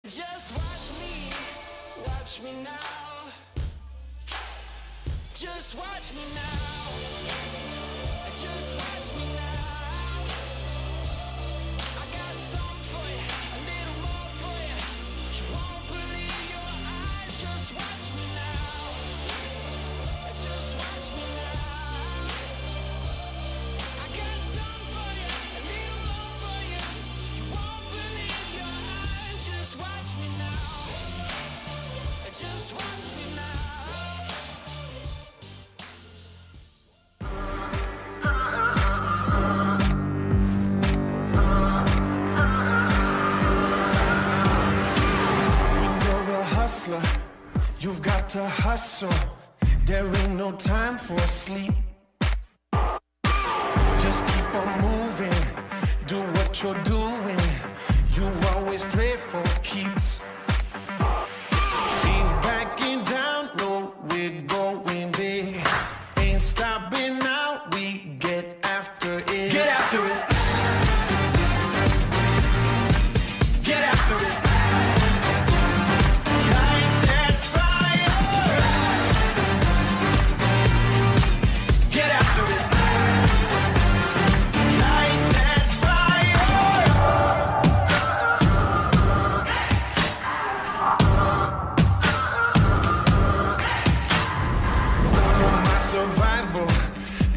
Just watch me now. Just watch me now. Just watch me now. I got something for you, a little more for you. You won't believe your eyes. Just watch me now. Just watch me now. I got something for you, a little more for you. You won't believe your eyes. Just watch me now. Just watch me now. You've got to hustle, there ain't no time for sleep. Just keep on moving, do what you're doing. You always play for keeps. Ain't backing down, no, we're going big. Ain't stopping now, we get after it. Get after it. Get after it.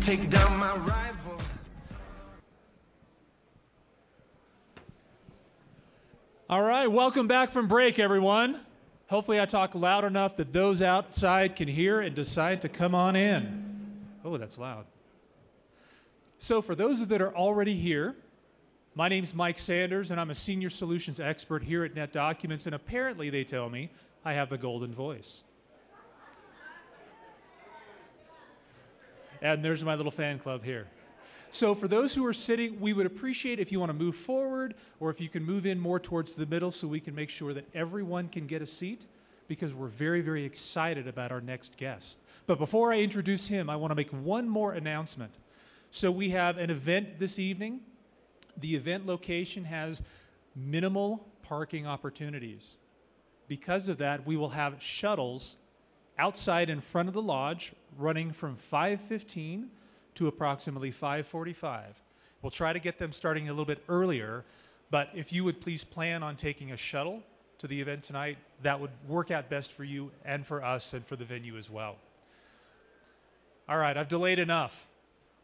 Take down my rival. All right, welcome back from break, everyone. Hopefully I talk loud enough that those outside can hear and decide to come on in. Oh, that's loud. So for those that are already here, my name's Mike Sanders, and I'm a senior solutions expert here at NetDocuments, and apparently they tell me I have the golden voice. And there's my little fan club here. So for those who are sitting, we would appreciate if you want to move forward or if you can move in more towards the middle so we can make sure that everyone can get a seat, because we're very, very excited about our next guest. But before I introduce him, I want to make one more announcement. So we have an event this evening. The event location has minimal parking opportunities. Because of that, we will have shuttles outside in front of the lodge running from 5:15 to approximately 5:45. We'll try to get them starting a little bit earlier, but if you would please plan on taking a shuttle to the event tonight, that would work out best for you and for us and for the venue as well. All right, I've delayed enough.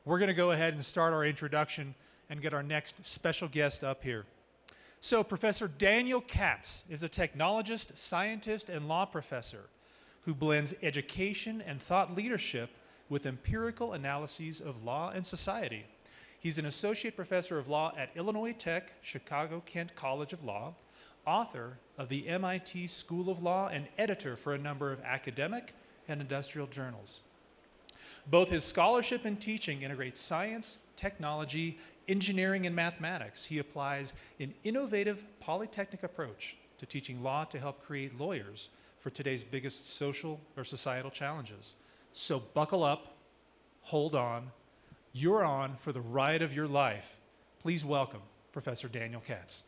We're going to go ahead and start our introduction and get our next special guest up here. So Professor Daniel Katz is a technologist, scientist, and law professor who blends education and thought leadership with empirical analyses of law and society. He's an associate professor of law at Illinois Tech, Chicago-Kent College of Law, author of the MIT School of Law, and editor for a number of academic and industrial journals. Both his scholarship and teaching integrate science, technology, engineering, and mathematics. He applies an innovative polytechnic approach to teaching law to help create lawyers for today's biggest social or societal challenges. So buckle up, hold on, you're on for the ride of your life. Please welcome Professor Daniel Katz.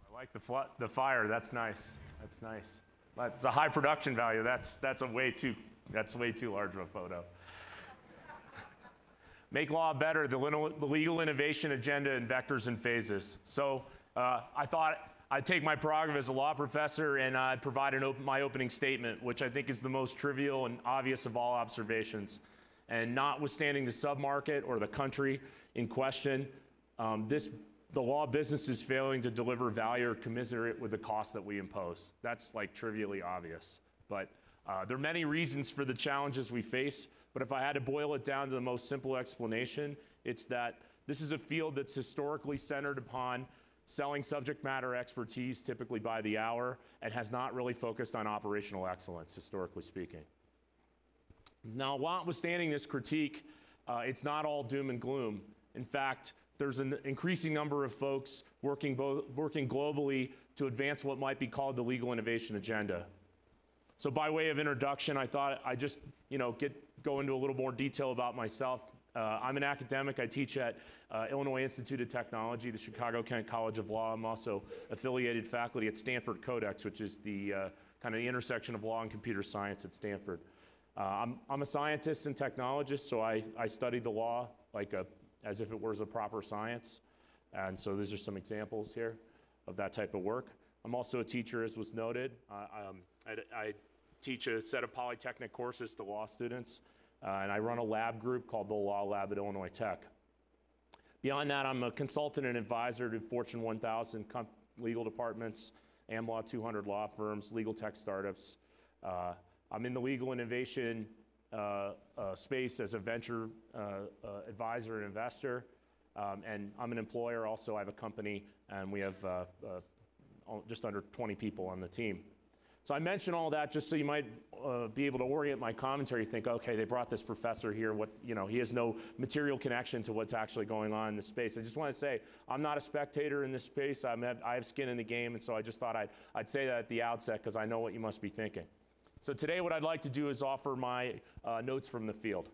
I like the fire, that's nice, that's nice. It's a high production value, that's way too large of a photo. Make law better, the legal innovation agenda in vectors and phases. So I thought I'd take my prerogative as a law professor and I'd provide my opening statement, which I think is the most trivial and obvious of all observations. And notwithstanding the submarket or the country in question, the law business is failing to deliver value or commiserate with the cost that we impose. That's like trivially obvious. But there are many reasons for the challenges we face. But if I had to boil it down to the most simple explanation, it's that this is a field that's historically centered upon selling subject matter expertise, typically by the hour, and has not really focused on operational excellence, historically speaking. Now, notwithstanding this critique, it's not all doom and gloom. In fact, there's an increasing number of folks working globally to advance what might be called the legal innovation agenda. So by way of introduction, I thought I'd just go into a little more detail about myself. I'm an academic. I teach at Illinois Institute of Technology, the Chicago-Kent College of Law. I'm also affiliated faculty at Stanford Codex, which is the kind of the intersection of law and computer science at Stanford. I'm a scientist and technologist, so I study the law like as if it was a proper science. And so these are some examples here of that type of work. I'm also a teacher, as was noted. I teach a set of polytechnic courses to law students, and I run a lab group called the Law Lab at Illinois Tech. Beyond that, I'm a consultant and advisor to Fortune 1000 legal departments, AmLaw 200 law firms, legal tech startups. I'm in the legal innovation space as a venture advisor and investor, and I'm an employer also. I have a company, and we have just under 20 people on the team. So I mention all that just so you might be able to orient my commentary. Think, okay, they brought this professor here. He has no material connection to what's actually going on in this space. I just want to say I'm not a spectator in this space. I have skin in the game, and so I just thought I'd say that at the outset because I know what you must be thinking. So today, what I'd like to do is offer my notes from the field.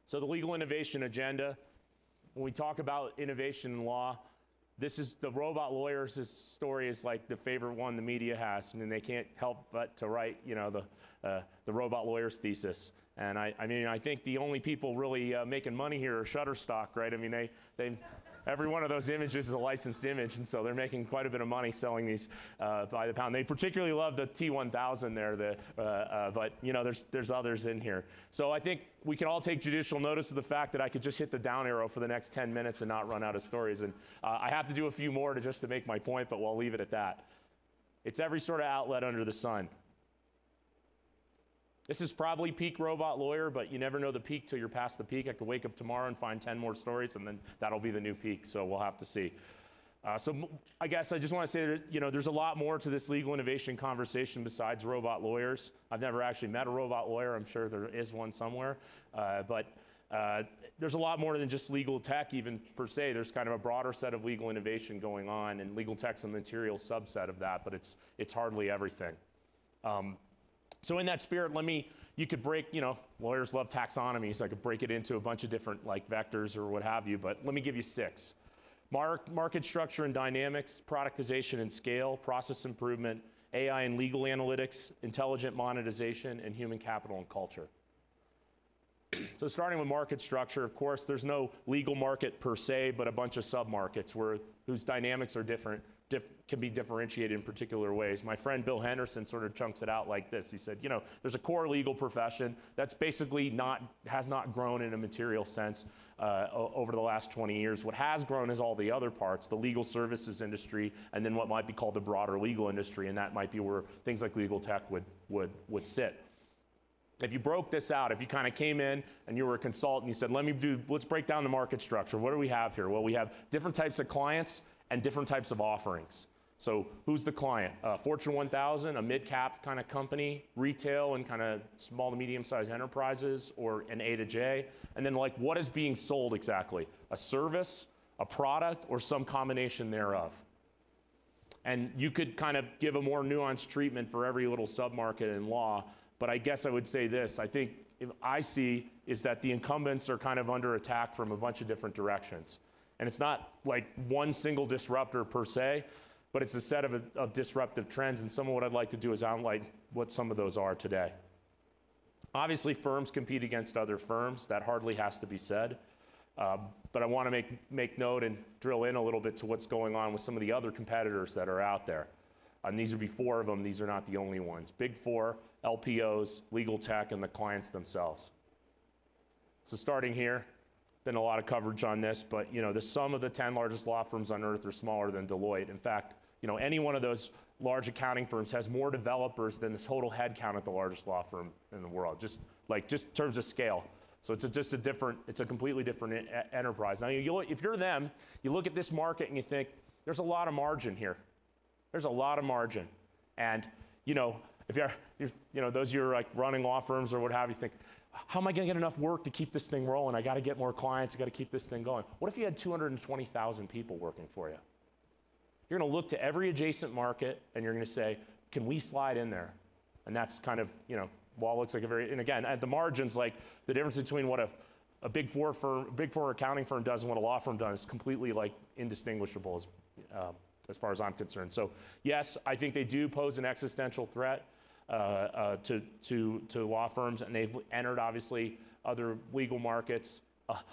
So the legal innovation agenda. When we talk about innovation in law, this is the robot lawyers. This story is like the favorite one the media has, and they can't help but to write, the robot lawyers thesis. And I think the only people really making money here are Shutterstock, right? I mean, every one of those images is a licensed image, and so they're making quite a bit of money selling these by the pound. They particularly love the T1000 there, but there's others in here. So I think we can all take judicial notice of the fact that I could just hit the down arrow for the next 10 minutes and not run out of stories. And I have to do a few more just to make my point, but we'll leave it at that. It's every sort of outlet under the sun. This is probably peak robot lawyer, but you never know the peak till you're past the peak. I could wake up tomorrow and find 10 more stories, and then that'll be the new peak, so we'll have to see. So I guess I just want to say that there's a lot more to this legal innovation conversation besides robot lawyers. I've never actually met a robot lawyer. I'm sure there is one somewhere. But there's a lot more than just legal tech even per se. There's kind of a broader set of legal innovation going on, and legal tech's a material subset of that, but it's hardly everything. So in that spirit, you could break, lawyers love taxonomy, so I could break it into a bunch of different vectors or what have you, but let me give you 6. Market structure and dynamics, productization and scale, process improvement, AI and legal analytics, intelligent monetization, and human capital and culture. So starting with market structure, of course, there's no legal market per se, but a bunch of sub-markets whose dynamics are different, can be differentiated in particular ways. My friend Bill Henderson sort of chunks it out like this. He said, there's a core legal profession that's basically has not grown in a material sense over the last 20 years. What has grown is all the other parts, the legal services industry, and then what might be called the broader legal industry, and that might be where things like legal tech would sit. If you broke this out, if you kind of came in and you were a consultant, you said, let's break down the market structure. What do we have here? Well, we have different types of clients and different types of offerings. So who's the client? Fortune 1000, a mid-cap kind of company, retail and kind of small to medium-sized enterprises, or an A to J. And then what is being sold exactly? A service, a product, or some combination thereof? And you could kind of give a more nuanced treatment for every little sub-market in law, but I guess I would say this. I think I see is that the incumbents are kind of under attack from a bunch of different directions. And it's not like one single disruptor per se, but it's a set of disruptive trends, and some of what I'd like to do is outline what some of those are today. Obviously, firms compete against other firms. That hardly has to be said. But I want to make note and drill in a little bit to what's going on with some of the other competitors that are out there. And these would be 4 of them. These are not the only ones. Big 4, LPOs, legal tech, and the clients themselves. So starting here, been a lot of coverage on this, but the sum of the 10 largest law firms on earth are smaller than Deloitte. In fact, any one of those large accounting firms has more developers than the total headcount at the largest law firm in the world, just in terms of scale. So it's a completely different enterprise. Now, if you're them, you look at this market and you think, there's a lot of margin here. There's a lot of margin. And, if you're, those of you who are running law firms or what have you, think, how am I going to get enough work to keep this thing rolling? I got to get more clients. I got to keep this thing going. What if you had 220,000 people working for you? You're going to look to every adjacent market and you're going to say, can we slide in there? And that's kind of, law looks like and again, at the margins, the difference between what a a big four accounting firm does and what a law firm does is completely like indistinguishable as far as I'm concerned. So yes, I think they do pose an existential threat to law firms, and they've entered obviously other legal markets.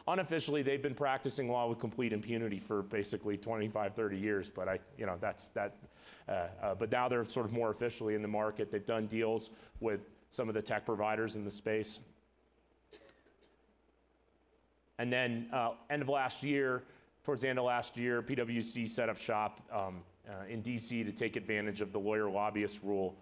Unofficially, they've been practicing law with complete impunity for basically 25, 30 years, but but now they're sort of more officially in the market. They've done deals with some of the tech providers in the space. And then towards the end of last year, PwC set up shop in DC to take advantage of the lawyer lobbyist rule.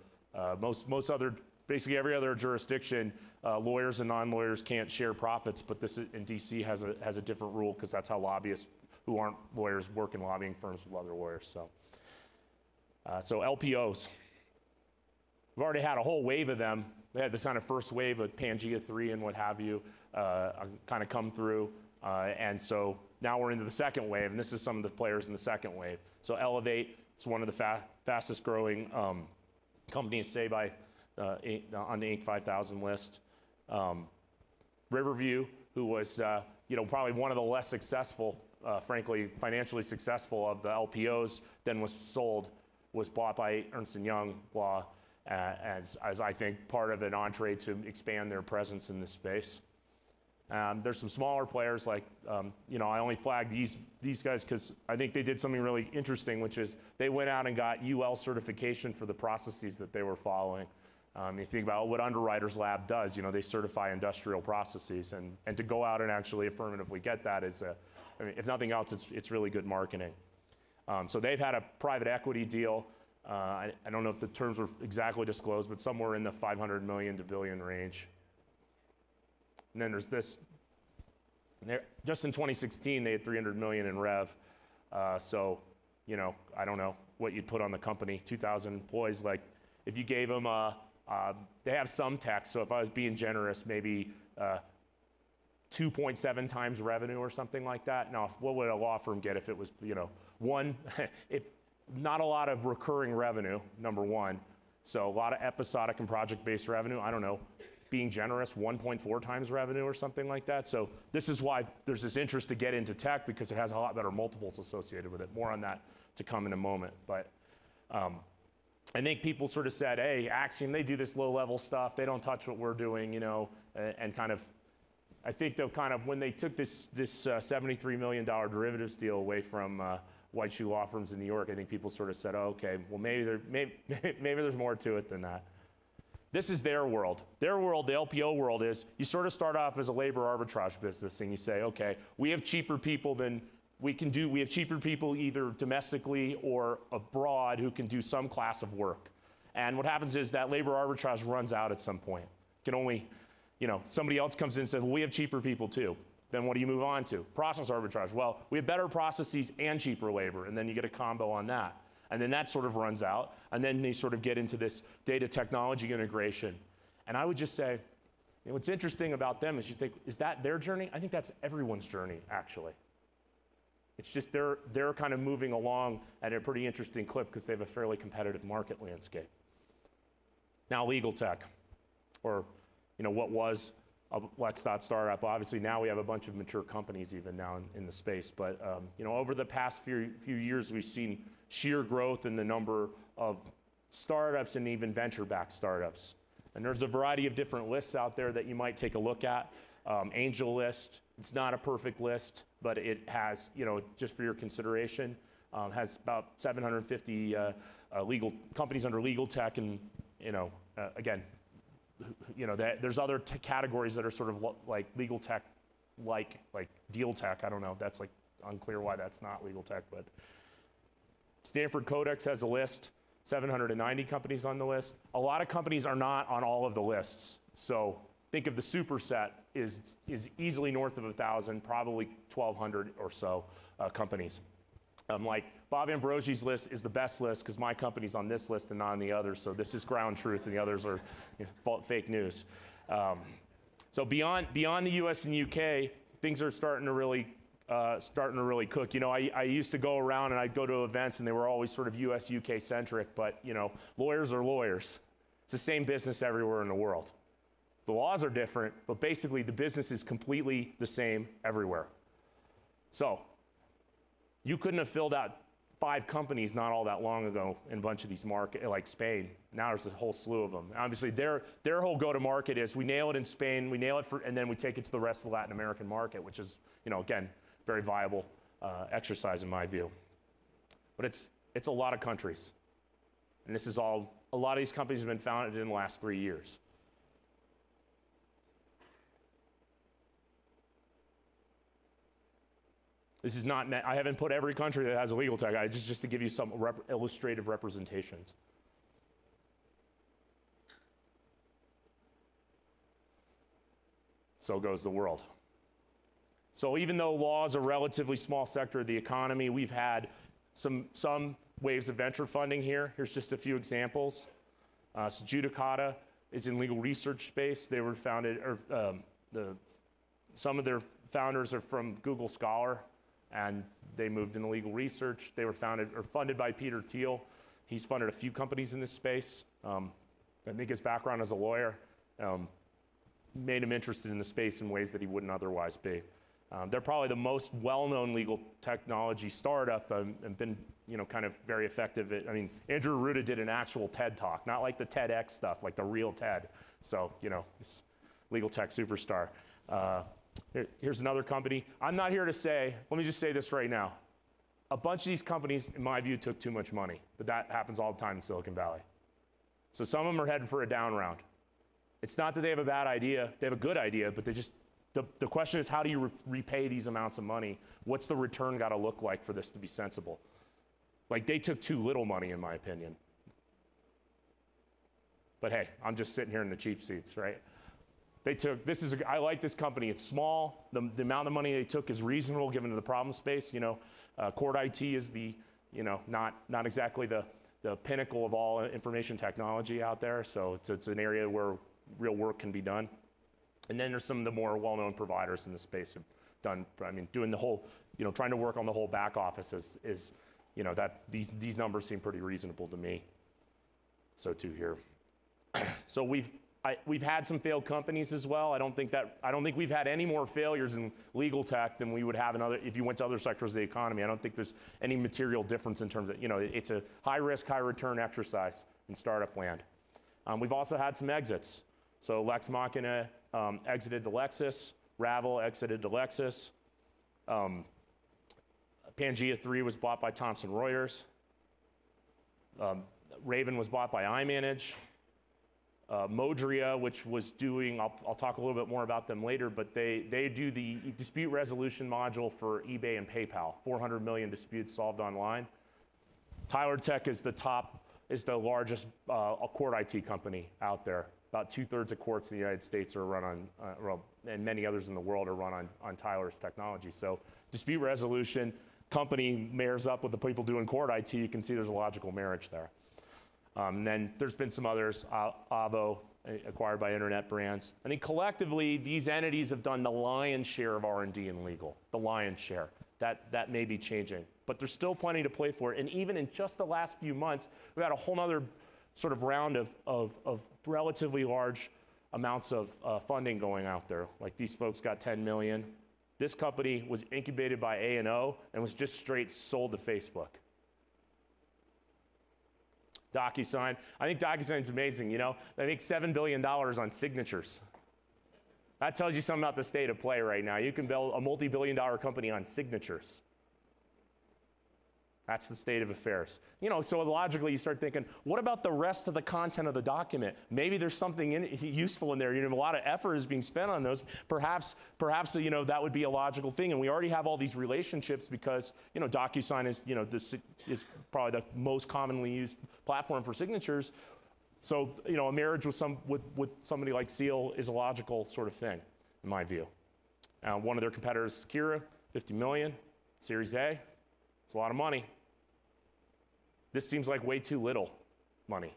Basically every other jurisdiction, lawyers and non-lawyers can't share profits, but this in DC has a different rule because that's how lobbyists who aren't lawyers work in lobbying firms with other lawyers. So LPOs, we've already had a whole wave of them. They had this kind of first wave of Pangea 3 and what have you kind of come through, and so now we're into the second wave, and this is some of the players in the second wave. So ndElevate, it's one of the fastest growing companies, say on the Inc. 5000 list. Riverview, who was probably one of the less successful, frankly, financially successful of the LPOs, then was bought by Ernst & Young Law as I think part of an entree to expand their presence in this space. There's some smaller players like, I only flagged these guys because I think they did something really interesting, which is they went out and got UL certification for the processes that they were following. If you think about what Underwriters Lab does, they certify industrial processes, and to go out and actually affirmatively get that is, if nothing else, it's really good marketing. So they've had a private equity deal. I don't know if the terms were exactly disclosed, but somewhere in the 500 million to billion range. And then there's this. Just in 2016, they had 300 million in rev. So, I don't know what you'd put on the company. 2,000 employees. Like, if you gave them, they have some tech. So if I was being generous, maybe 2.7 times revenue or something like that. Now, what would a law firm get if it was, if not a lot of recurring revenue, number one. So a lot of episodic and project-based revenue. I don't know. Being generous, 1.4 times revenue or something like that. So this is why there's this interest to get into tech, because it has a lot better multiples associated with it. More on that to come in a moment. But I think people sort of said, hey, Axiom, they do this low-level stuff. They don't touch what we're doing, and kind of, I think they'll kind of, when they took this $73 million derivatives deal away from white shoe law firms in New York, I think people sort of said, oh, okay, well, maybe there's more to it than that. This is their world. Their world, the LPO world, is you sort of start off as a labor arbitrage business and you say, okay, we have cheaper people than we can do. We have cheaper people either domestically or abroad who can do some class of work. And what happens is that labor arbitrage runs out at some point. Can only, somebody else comes in and says, well, we have cheaper people too. Then what do you move on to? Process arbitrage. Well, we have better processes and cheaper labor, and then you get a combo on that. And then that sort of runs out, and then they sort of get into this data technology integration. And I would just say, what's interesting about them is you think, is that their journey? I think that's everyone's journey, actually. It's just they're kind of moving along at a pretty interesting clip because they have a fairly competitive market landscape. Now legal tech, or what was a Let's Dot startup. Obviously now we have a bunch of mature companies even now in the space. But over the past few years, we've seen sheer growth in the number of startups and even venture-backed startups. And there's a variety of different lists out there that you might take a look at. Angel list, it's not a perfect list, but it has, just for your consideration, has about 750 legal companies under legal tech, and again, there's other categories that are sort of like legal tech, like deal tech. I don't know. That's unclear why that's not legal tech, but Stanford Codex has a list, 790 companies on the list. A lot of companies are not on all of the lists. So think of the superset is easily north of 1,000, probably 1,200 or so companies. Like Bob Ambrosi's list is the best list because my company's on this list and not on the others. So this is ground truth, and the others are fake news. So beyond the U.S. and UK, things are starting to really cook. I used to go around and I'd go to events and they were always sort of US, UK centric, but lawyers are lawyers. It's the same business everywhere in the world. The laws are different, but basically the business is completely the same everywhere. So you couldn't have filled out 5 companies not all that long ago in a bunch of these markets, like Spain. Now there's a whole slew of them. Obviously, their whole go-to-market is we nail it in Spain, we nail it and then we take it to the rest of the Latin American market, which is, again, very viable exercise in my view. But it's a lot of countries, and this is all. A lot of these companies have been founded in the last 3 years. This is not, I haven't put every country that has a legal tech, just to give you some illustrative representations. So goes the world. So even though law is a relatively small sector of the economy, we've had some waves of venture funding here. Here's just a few examples. So Judicata is in legal research space. They were founded, some of their founders are from Google Scholar, and they moved into legal research. They were founded or funded by Peter Thiel. He's funded a few companies in this space. I think his background as a lawyer made him interested in the space in ways that he wouldn't otherwise be. They're probably the most well-known legal technology startup and been, kind of very effective at, Andrew Ruda did an actual TED Talk, not like the TEDx stuff, like the real TED. So, this legal tech superstar. Here's another company. I'm not here to say, let me just say this right now. A bunch of these companies, in my view, took too much money, but that happens all the time in Silicon Valley. So some of them are heading for a down round. It's not that they have a bad idea, they have a good idea, but they just, the question is, how do you repay these amounts of money? What's the return got to look like for this to be sensible? Like, they took too little money, in my opinion. But hey, I'm just sitting here in the cheap seats, right? They took, I like this company. It's small. The amount of money they took is reasonable given the problem space. Court IT is the, not exactly the pinnacle of all information technology out there. So it's an area where real work can be done. And then there's some of the more well-known providers in the space who've done, doing the whole, trying to work on the whole back office is that these numbers seem pretty reasonable to me. So too here. So we've had some failed companies as well. I don't think we've had any more failures in legal tech than we would have in if you went to other sectors of the economy. I don't think there's any material difference in terms of, it's a high risk, high return exercise in startup land. We've also had some exits. So Lex Machina exited to Lexis, Ravel exited to Lexis. Pangea 3 was bought by Thomson Reuters. Raven was bought by iManage. Modria, which was doing, I'll talk a little bit more about them later, but they do the dispute resolution module for eBay and PayPal. 400 million disputes solved online. Tyler Tech is the largest court IT company out there. About 2/3 of courts in the United States are run on, and many others in the world are run on Tyler's technology. So dispute resolution, company marries up with the people doing court IT. You can see there's a logical marriage there. And then there's been some others, Avo, acquired by Internet Brands. I think collectively, these entities have done the lion's share of R&D in legal, the lion's share. That may be changing, but there's still plenty to play for. And even in just the last few months, we've had a whole other sort of round of relatively large amounts of funding going out there. Like these folks got 10 million. This company was incubated by A&O and was just straight sold to Facebook. DocuSign. I think DocuSign's amazing, They make $7 billion on signatures. That tells you something about the state of play right now. You can build a multi-billion-dollar company on signatures. That's the state of affairs. So logically you start thinking, what about the rest of the content of the document? Maybe there's something useful in there. A lot of effort is being spent on those. Perhaps that would be a logical thing. And we already have all these relationships because, DocuSign is, this is probably the most commonly used platform for signatures. So, a marriage with somebody like Seal is a logical sort of thing, in my view. One of their competitors, Kira, 50 million, Series A. It's a lot of money. This seems like way too little money.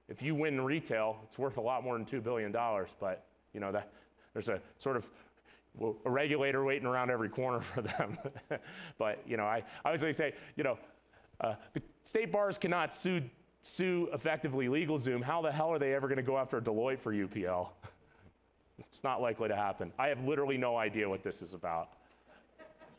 If you win in retail, it's worth a lot more than $2 billion, but there's a sort of a regulator waiting around every corner for them. But I always say, the state bars cannot sue sue effectively LegalZoom, how the hell are they ever going to go after Deloitte for UPL? It's not likely to happen. I have literally no idea what this is about.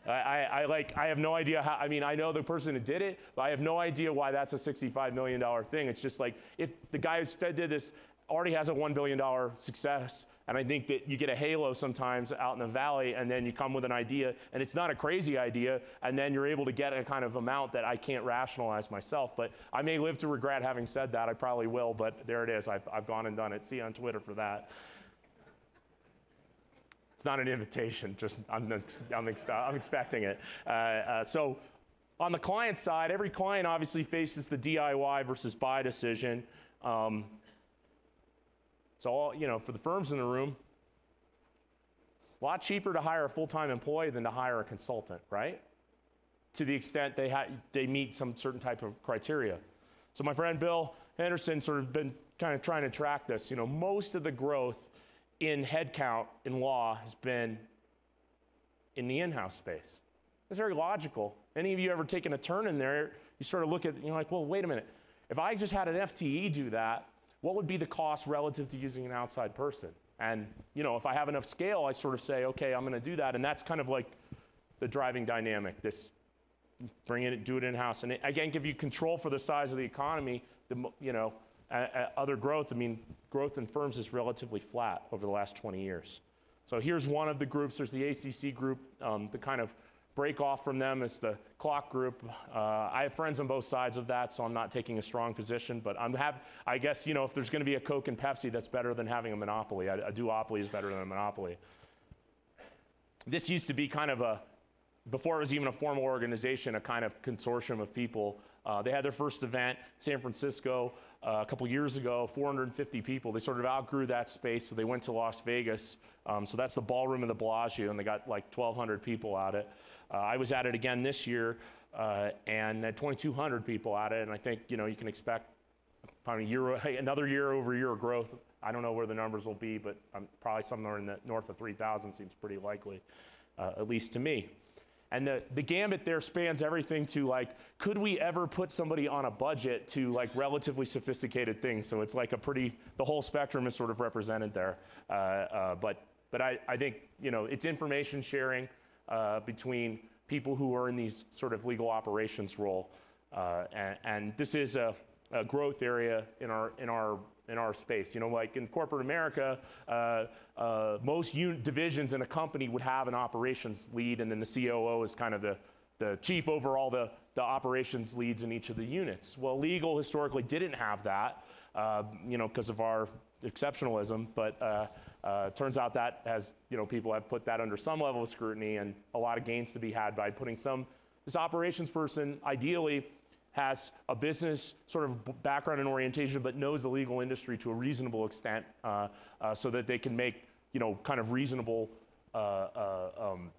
I have no idea how, I mean, I know the person who did it, but I have no idea why that's a $65 million thing. It's just like, if the guy who did this already has a $1 billion success, and I think that you get a halo sometimes out in the valley, and then you come with an idea, and it's not a crazy idea, and then you're able to get a kind of amount that I can't rationalize myself. But I may live to regret having said that. I probably will, but there it is. I've gone and done it. See you on Twitter for that. It's not an invitation, just I'm expecting it. So on the client side, every client obviously faces the DIY versus buy decision. So, you know, for the firms in the room, it's a lot cheaper to hire a full-time employee than to hire a consultant, right? To the extent they meet some certain type of criteria. So my friend Bill Henderson sort of been kind of trying to track this. You know, most of the growth in headcount in law has been in the in-house space. It's very logical. Any of you ever taken a turn in there, you sort of look at, you're like, well, wait a minute. If I just had an FTE do that, what would be the cost relative to using an outside person? And, you know, if I have enough scale, I sort of say, okay, I'm gonna do that. And that's kind of like the driving dynamic, this bring it, do it in-house. And again, give you control for the size of the economy, you know, other growth, I mean, growth in firms is relatively flat over the last 20 years. So here's one of the groups. There's the ACC group. The kind of break off from them is the clock group. I have friends on both sides of that, so I'm not taking a strong position, but I guess, you know, if there's gonna be a Coke and Pepsi, that's better than having a monopoly. A duopoly is better than a monopoly. This used to be kind of before it was even a formal organization, a kind of consortium of people. They had their first event, San Francisco, a couple years ago, 450 people. They sort of outgrew that space, so they went to Las Vegas. So that's the ballroom of the Bellagio, and they got like 1,200 people at it. I was at it again this year, and had 2,200 people at it, and I think, you know, you can expect probably another year-over-year growth. I don't know where the numbers will be, but probably somewhere in the north of 3,000 seems pretty likely, at least to me. And the gambit there spans everything to like, could we ever put somebody on a budget to like relatively sophisticated things? So it's like the whole spectrum is sort of represented there. But I think, you know, it's information sharing between people who are in these sort of legal operations role. And this is a growth area in our space. You know, like in corporate America, most divisions in a company would have an operations lead, and then the COO is kind of the chief over all the operations leads in each of the units. Well, legal historically didn't have that, you know, because of our exceptionalism, but turns out that has, you know, people have put that under some level of scrutiny, and a lot of gains to be had by putting this operations person ideally has a business sort of background and orientation, but knows the legal industry to a reasonable extent, so that they can make, you know, kind of reasonable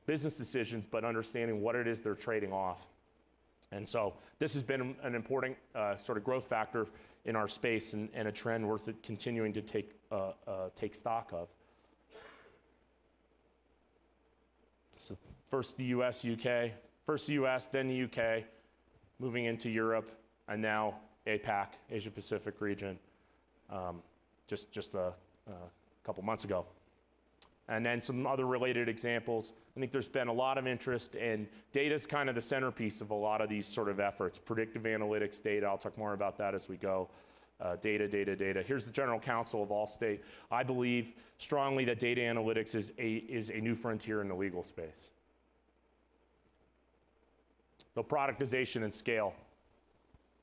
business decisions, but understanding what it is they're trading off. And so this has been an important sort of growth factor in our space, and a trend worth continuing to take stock of. So first the US, UK, first the US, then the UK, moving into Europe, and now APAC, Asia Pacific region, just a couple months ago. And then some other related examples. I think there's been a lot of interest in data's kind of the centerpiece of a lot of these sort of efforts. Predictive analytics data, I'll talk more about that as we go. Data. Here's the General Counsel of Allstate. I believe strongly that data analytics is a new frontier in the legal space. So productization and scale.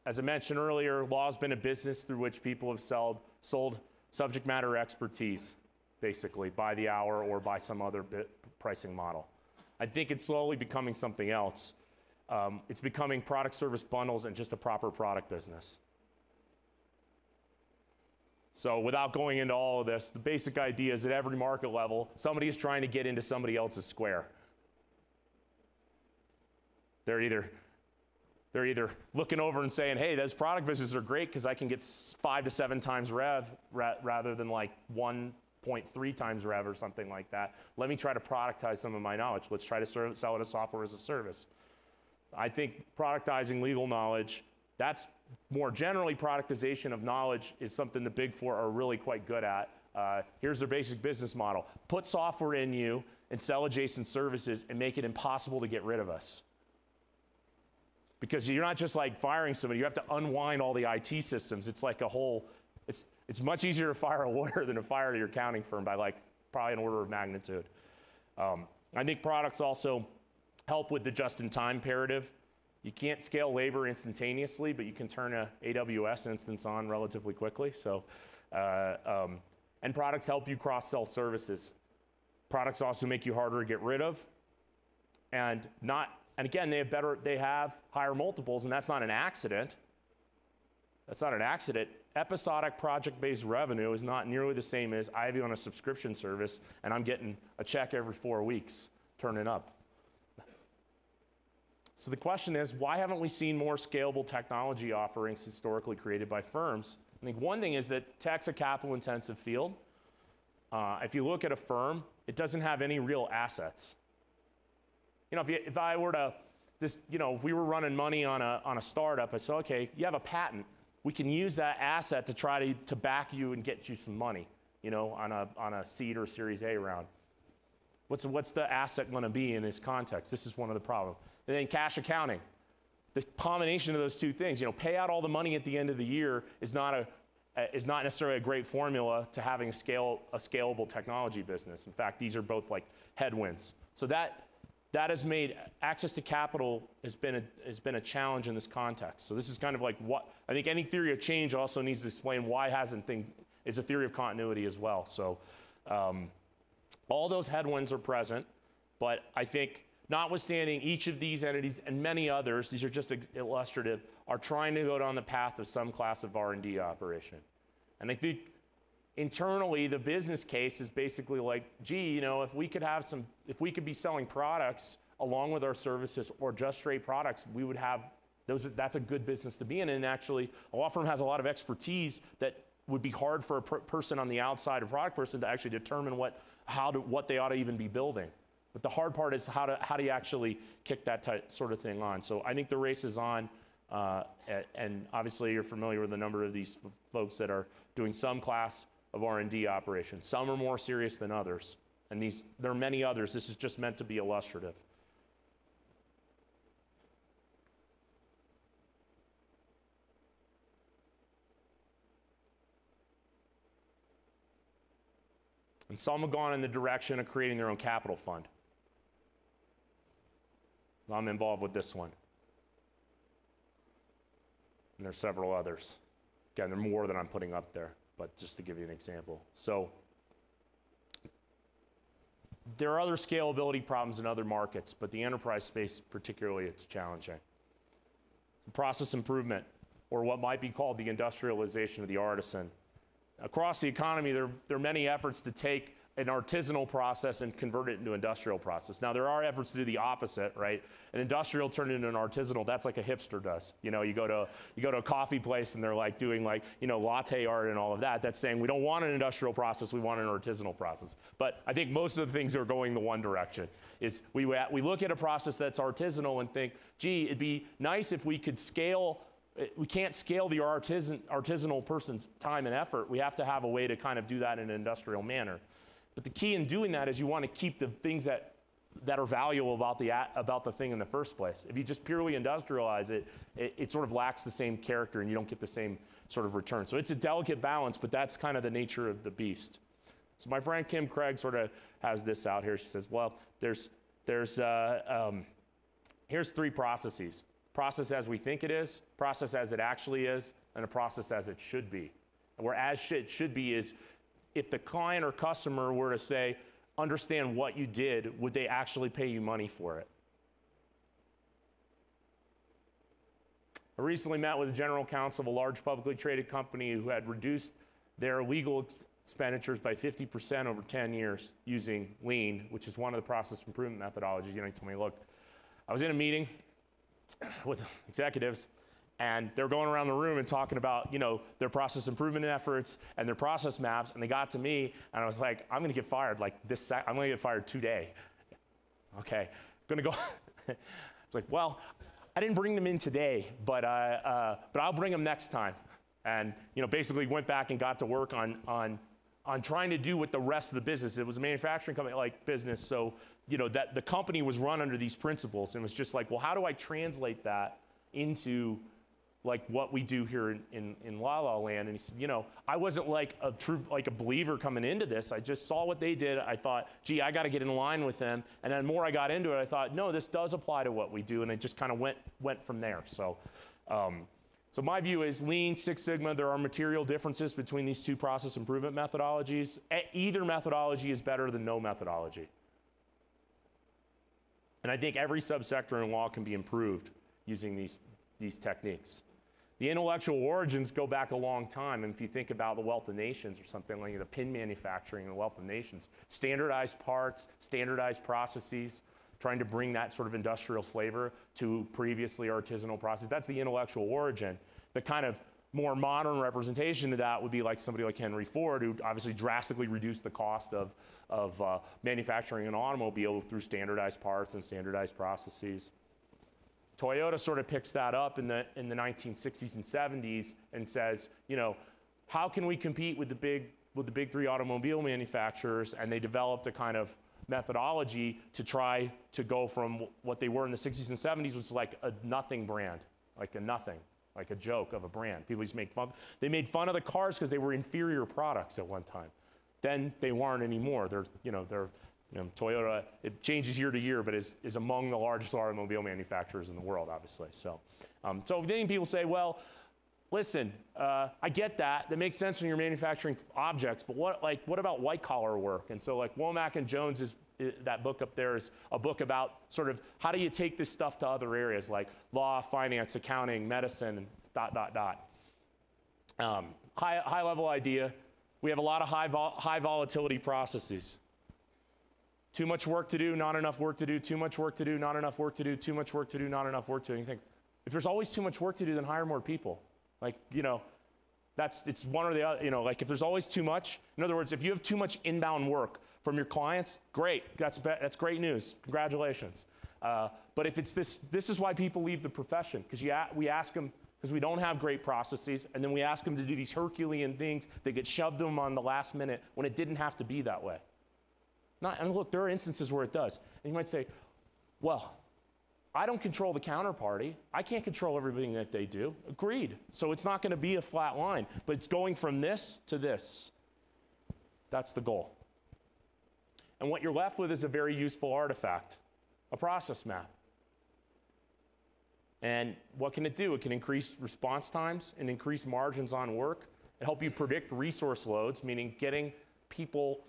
As I mentioned earlier, law's been a business through which people have sold subject matter expertise, basically, by the hour or by some other pricing model. I think it's slowly becoming something else. It's becoming product service bundles and just a proper product business. So without going into all of this, the basic idea is at every market level, somebody is trying to get into somebody else's square. They're either looking over and saying, hey, those product businesses are great because I can get 5 to 7 times rev rather than like 1.3 times rev or something like that. Let me try to productize some of my knowledge. Let's try to sell it as software as a service. I think productizing legal knowledge That's more generally, productization of knowledge is something the Big Four are really quite good at. Here's their basic business model. Put software in you and sell adjacent services and make it impossible to get rid of us. Because you're not just like firing somebody, you have to unwind all the IT systems. It's like a whole, it's much easier to fire a lawyer than to fire your accounting firm by like probably an order of magnitude. I think products also help with the just-in-time imperative. You can't scale labor instantaneously, but you can turn a AWS instance on relatively quickly. So, and products help you cross-sell services. Products also make you harder to get rid of, and again, they have higher multiples, and that's not an accident. That's not an accident. Episodic project-based revenue is not nearly the same as I have you on a subscription service, and I'm getting a check every 4 weeks, turning up. So the question is, why haven't we seen more scalable technology offerings historically created by firms? I think one thing is that tech's a capital-intensive field. If you look at a firm, it doesn't have any real assets. You know, if I were to just, you know, if we were running money on a startup, I said, okay, you have a patent. We can use that asset to try to back you and get you some money, you know, on a seed or Series A round. What's the asset going to be in this context? This is one of the problems. And then cash accounting. The combination of those two things, you know, pay out all the money at the end of the year is not necessarily a great formula to having a scalable technology business. In fact, these are both like headwinds. So that has made access to capital has been a challenge in this context. So this is kind of like what I think any theory of change also needs to explain why is a theory of continuity as well. So all those headwinds are present, but I think notwithstanding each of these entities and many others, these are just illustrative, are trying to go down the path of some class of R&D operation. And I think internally, the business case is basically like, gee, you know, if we could be selling products along with our services or just straight products, we would have that's a good business to be in. And actually, a law firm has a lot of expertise that would be hard for a person on the outside, a product person, to actually determine what they ought to even be building. But the hard part is how do you actually kick that sort of thing on? So I think the race is on, and obviously you're familiar with a number of these folks that are doing some class of R&D operations. Some are more serious than others, and there are many others. This is just meant to be illustrative. And some have gone in the direction of creating their own capital fund. I'm involved with this one. And there's several others. Again, there are more than I'm putting up there, but just to give you an example. So there are other scalability problems in other markets, but the enterprise space particularly, it's challenging. Process improvement, or what might be called the industrialization of the artisan. Across the economy, there are many efforts to take an artisanal process and convert it into industrial process. Now, there are efforts to do the opposite, right? An industrial turned into an artisanal, that's like a hipster does. You know, you go to a coffee place and they're like doing like, you know, latte art and all of that. That's saying we don't want an industrial process, we want an artisanal process. But I think most of the things are going the one direction. Is we look at a process that's artisanal and think, gee, it'd be nice if we could scale. We can't scale the artisanal person's time and effort. We have to have a way to kind of do that in an industrial manner. But the key in doing that is you want to keep the things that are valuable about the thing in the first place. If you just purely industrialize it, it sort of lacks the same character and you don't get the same sort of return. So it's a delicate balance, but that's kind of the nature of the beast. So my friend Kim Craig sort of has this out here. She says, well, here's 3 processes. Process as we think it is, process as it actually is, and a process as it should be. And where as it should be is, if the client or customer were to say, understand what you did, would they actually pay you money for it? I recently met with the general counsel of a large publicly traded company who had reduced their legal expenditures by 50% over 10 years using Lean, which is one of the process improvement methodologies. You know, he told me, look, I was in a meeting with executives, and they're going around the room and talking about, you know, their process improvement efforts and their process maps, and they got to me, and I was like, I'm gonna get fired like this, I'm gonna get fired today. Okay, gonna go. I was like, well, I didn't bring them in today, but I'll bring them next time. And basically went back and got to work on trying to do with the rest of the business. It was a manufacturing company like business, so that the company was run under these principles, and it was just like, well, how do I translate that into like what we do here in La La Land? And he said, I wasn't like a believer coming into this. I just saw what they did. I thought, gee, I got to get in line with them. And then the more I got into it, I thought, no, this does apply to what we do, and it just kind of went from there. So. So my view is Lean, Six Sigma, there are material differences between these two process improvement methodologies. Either methodology is better than no methodology. And I think every subsector in law can be improved using these techniques. The intellectual origins go back a long time. And if you think about the Wealth of Nations or something like the pin manufacturing in the Wealth of Nations, standardized parts, standardized processes, trying to bring that sort of industrial flavor to previously artisanal process. That's the intellectual origin. The kind of more modern representation of that would be like somebody like Henry Ford, who obviously drastically reduced the cost of manufacturing an automobile through standardized parts and standardized processes. Toyota sort of picks that up in the 1960s and 70s and says, how can we compete with the big three automobile manufacturers? And they developed a kind of methodology to try to go from what they were in the 60s and 70s, which was like a nothing brand, like a joke of a brand. People used to make fun. They made fun of the cars because they were inferior products at one time. Then they weren't anymore. They're Toyota, it changes year to year, but is among the largest automobile manufacturers in the world, obviously. So then people say, well, listen, I get that. That makes sense when you're manufacturing objects, but what about white collar work? And so like Womack and Jones that book up there is a book about sort of how do you take this stuff to other areas like law, finance, accounting, medicine, and ... High level idea. We have a lot of high volatility processes. Too much work to do, not enough work to do, too much work to do, not enough work to do, too much work to do, not enough work to do. And you think, if there's always too much work to do, then hire more people. Like, it's one or the other, like if there's always too much, in other words, if you have too much inbound work from your clients, great, that's great news, congratulations. But if it's this is why people leave the profession, because we ask them, because we don't have great processes, and then we ask them to do these Herculean things that get shoved them on the last minute when it didn't have to be that way. And look, there are instances where it does. And you might say, well, I don't control the counterparty. I can't control everything that they do. Agreed. So it's not going to be a flat line, but it's going from this to this. That's the goal. And what you're left with is a very useful artifact, a process map. And what can it do? It can increase response times and increase margins on work and help you predict resource loads, meaning getting people,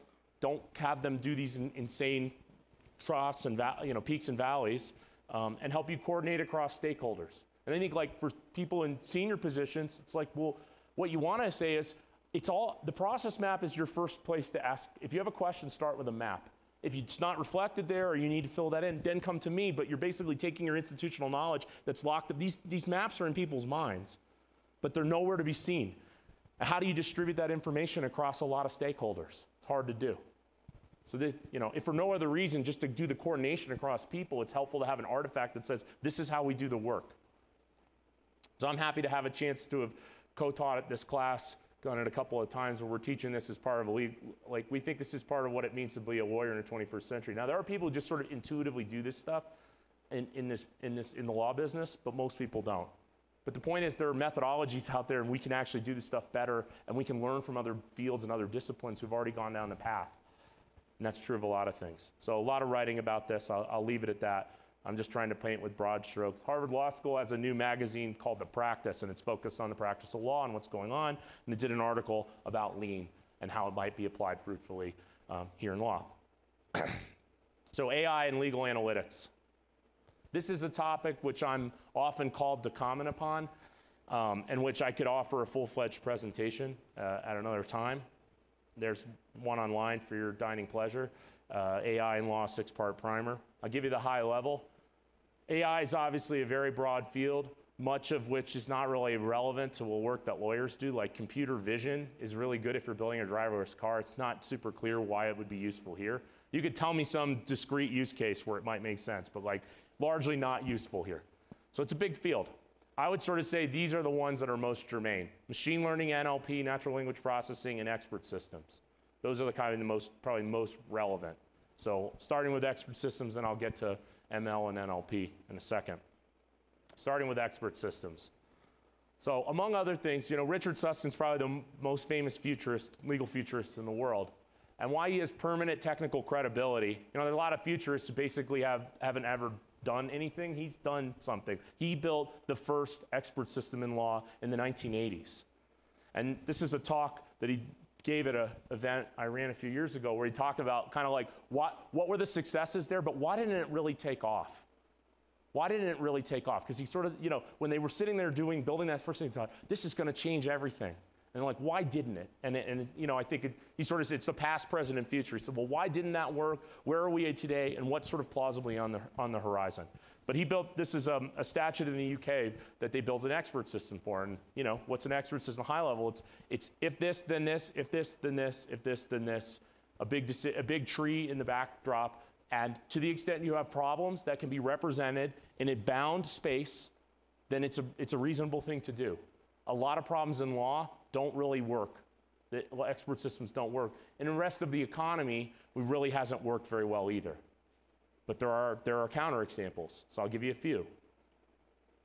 don't have them do these insane troughs and peaks and valleys, and help you coordinate across stakeholders. And I think like for people in senior positions, it's like, well, what you want to say is, the process map is your first place to ask. If you have a question, start with a map. If it's not reflected there or you need to fill that in, then come to me, but you're basically taking your institutional knowledge that's locked up. These maps are in people's minds, but they're nowhere to be seen. How do you distribute that information across a lot of stakeholders? It's hard to do. So that, if for no other reason, just to do the coordination across people, it's helpful to have an artifact that says, this is how we do the work. So I'm happy to have a chance to have co-taught at this class, done it a couple of times where we're teaching this as part of a league. Like, we think this is part of what it means to be a lawyer in the 21st century. Now, there are people who just sort of intuitively do this stuff in the law business, but most people don't. But the point is, there are methodologies out there, and we can actually do this stuff better, and we can learn from other fields and other disciplines who've already gone down the path. And that's true of a lot of things. So a lot of writing about this. I'll leave it at that. I'm just trying to paint with broad strokes. Harvard Law School has a new magazine called The Practice, and it's focused on the practice of law and what's going on. And it did an article about Lean and how it might be applied fruitfully here in law. So AI and legal analytics. This is a topic which I'm often called to comment upon, and which I could offer a full-fledged presentation at another time. There's one online for your dining pleasure, AI and Law 6-part primer. I'll give you the high level. AI is obviously a very broad field, much of which is not really relevant to the work that lawyers do. Like computer vision is really good if you're building a driverless car. It's not super clear why it would be useful here. You could tell me some discrete use case where it might make sense, but like largely not useful here. So it's a big field. I would sort of say these are the ones that are most germane. Machine learning, NLP, natural language processing, and expert systems. Those are the kind of probably most relevant. So starting with expert systems, and I'll get to ML and NLP in a second. Starting with expert systems. So among other things, Richard Susskind's probably the most famous futurist, legal futurist in the world. And why he has permanent technical credibility, there's a lot of futurists who basically haven't ever done anything. He's done something. He built the first expert system in law in the 1980s. And this is a talk that he gave at an event I ran a few years ago where he talked about kind of like what were the successes there, but why didn't it really take off? Why didn't it really take off? Because he sort of, when they were sitting there building that first thing, he thought, this is going to change everything. And like, why didn't it? And I think he sort of said, it's the past, present, and future. He said, well, why didn't that work? Where are we at today? And what's sort of plausibly on the horizon? But he built, this is a statute in the UK that they built an expert system for. And what's an expert system high level? It's if this, then this, if this, then this, if this, then this, a big tree in the backdrop. And to the extent you have problems that can be represented in a bound space, then it's a reasonable thing to do. A lot of problems in law don't really work. The expert systems don't work. And the rest of the economy, it really hasn't worked very well either. But there are counterexamples, so I'll give you a few.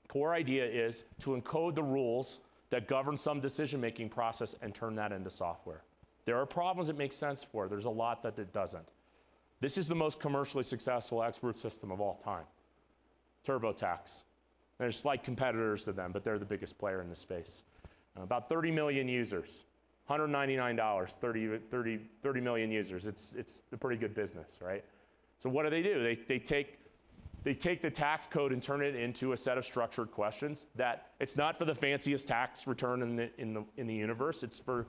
Core idea is to encode the rules that govern some decision-making process and turn that into software. There are problems it makes sense for. There's a lot that it doesn't. This is the most commercially successful expert system of all time. TurboTax. There's slight competitors to them, but they're the biggest player in the space. About 30 million users, $199, 30 million users. It's a pretty good business, right? So what do? They take the tax code and turn it into a set of structured questions that it's not for the fanciest tax return in the universe. It's for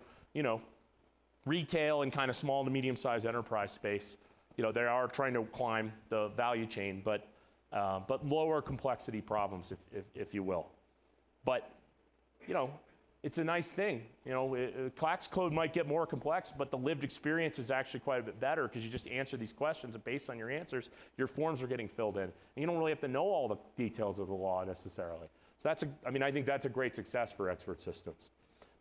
retail and kind of small to medium-sized enterprise space. They are trying to climb the value chain, but lower complexity problems, if you will. But it's a nice thing. Tax code might get more complex, but the lived experience is actually quite a bit better because you just answer these questions, and based on your answers, your forms are getting filled in. And you don't really have to know all the details of the law necessarily. So I think that's a great success for expert systems.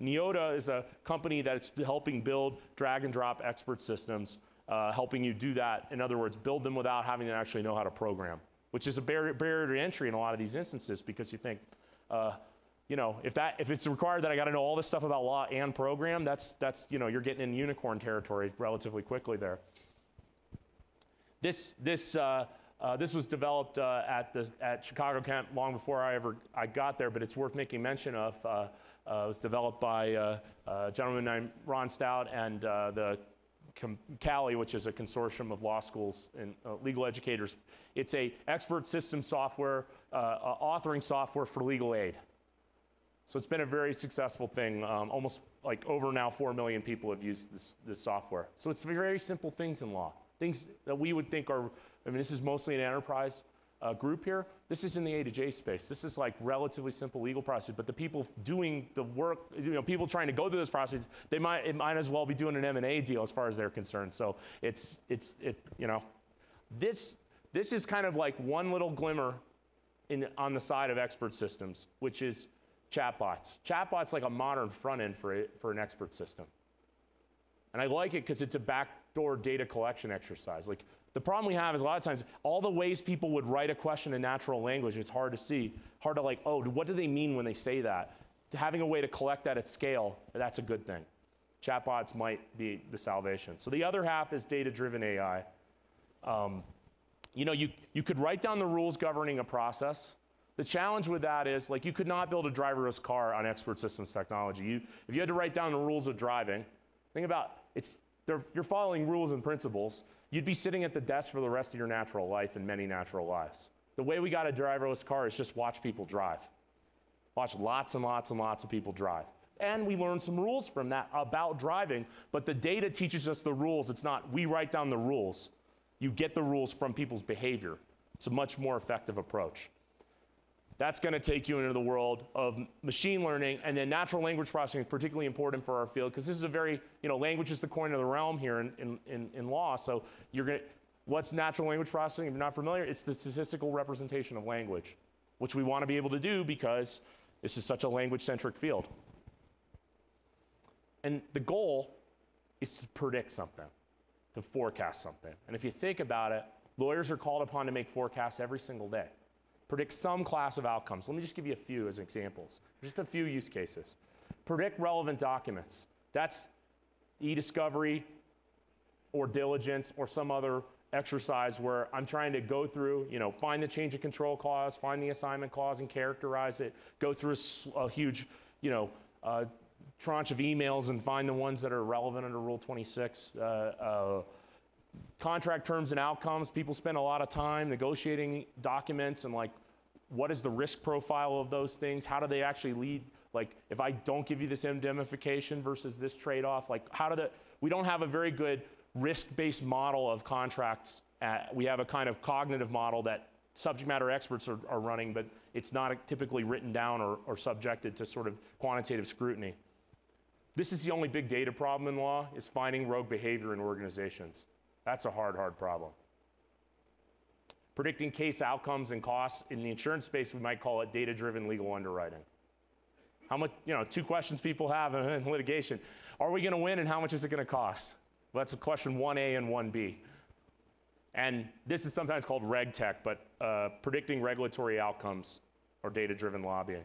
Neota is a company that's helping build drag and drop expert systems, helping you do that. In other words, build them without having to actually know how to program, which is a barrier to entry in a lot of these instances because you think, if it's required that I got to know all this stuff about law and program, that's you're getting in unicorn territory relatively quickly there. This was developed at Chicago Camp long before I got there, but it's worth making mention of. It was developed by a gentleman named Ron Stout and the CALI, which is a consortium of law schools and legal educators. It's a expert system software, authoring software for legal aid. So it's been a very successful thing. Almost like over now 4 million people have used this software. So it's very simple things in law. Things that we would think are, this is mostly an enterprise group here. This is in the A to J space. This is like relatively simple legal process, but the people doing the work, people trying to go through this process, it might as well be doing an M&A deal as far as they're concerned. So this is kind of like one little glimmer on the side of expert systems, which is chatbots. Chatbots like a modern front end for an expert system. And I like it because it's a backdoor data collection exercise. Like the problem we have is a lot of times all the ways people would write a question in natural language, it's hard to see, hard to like, oh, what do they mean when they say that? Having a way to collect that at scale, that's a good thing. Chatbots might be the salvation. So the other half is data-driven AI. You could write down the rules governing a process. The challenge with that is, like, you could not build a driverless car on expert systems technology. If you had to write down the rules of driving, think about you're following rules and principles. You'd be sitting at the desk for the rest of your natural life and many natural lives. The way we got a driverless car is just watch people drive. Watch lots and lots and lots of people drive. And we learn some rules from that about driving, but the data teaches us the rules. It's not we write down the rules. You get the rules from people's behavior. It's a much more effective approach. That's going to take you into the world of machine learning, and then natural language processing is particularly important for our field because this is a very, language is the coin of the realm here in law. So what's natural language processing? If you're not familiar, it's the statistical representation of language. which we want to be able to do because this is such a language-centric field. And the goal is to predict something, to forecast something. And if you think about it, lawyers are called upon to make forecasts every single day, predict some class of outcomes. Let me just give you a few as examples, just a few use cases. Predict relevant documents. That's e-discovery or diligence or some other exercise where I'm trying to go through, find the change of control clause, find the assignment clause and characterize it, go through a huge, tranche of emails and find the ones that are relevant under Rule 26. Contract terms and outcomes, people spend a lot of time negotiating documents and like, what is the risk profile of those things? How do they actually lead? Like, if I don't give you this indemnification versus this trade-off, like we don't have a very good risk-based model of contracts. We have a kind of cognitive model that subject matter experts are running, but it's not typically written down or subjected to sort of quantitative scrutiny. This is the only big data problem in law, is finding rogue behavior in organizations. That's a hard problem. Predicting case outcomes and costs. In the insurance space, we might call it data-driven legal underwriting. How much, two questions people have in litigation. Are we gonna win and how much is it gonna cost? Well, that's question 1A and 1B. And this is sometimes called reg tech, but predicting regulatory outcomes or data-driven lobbying.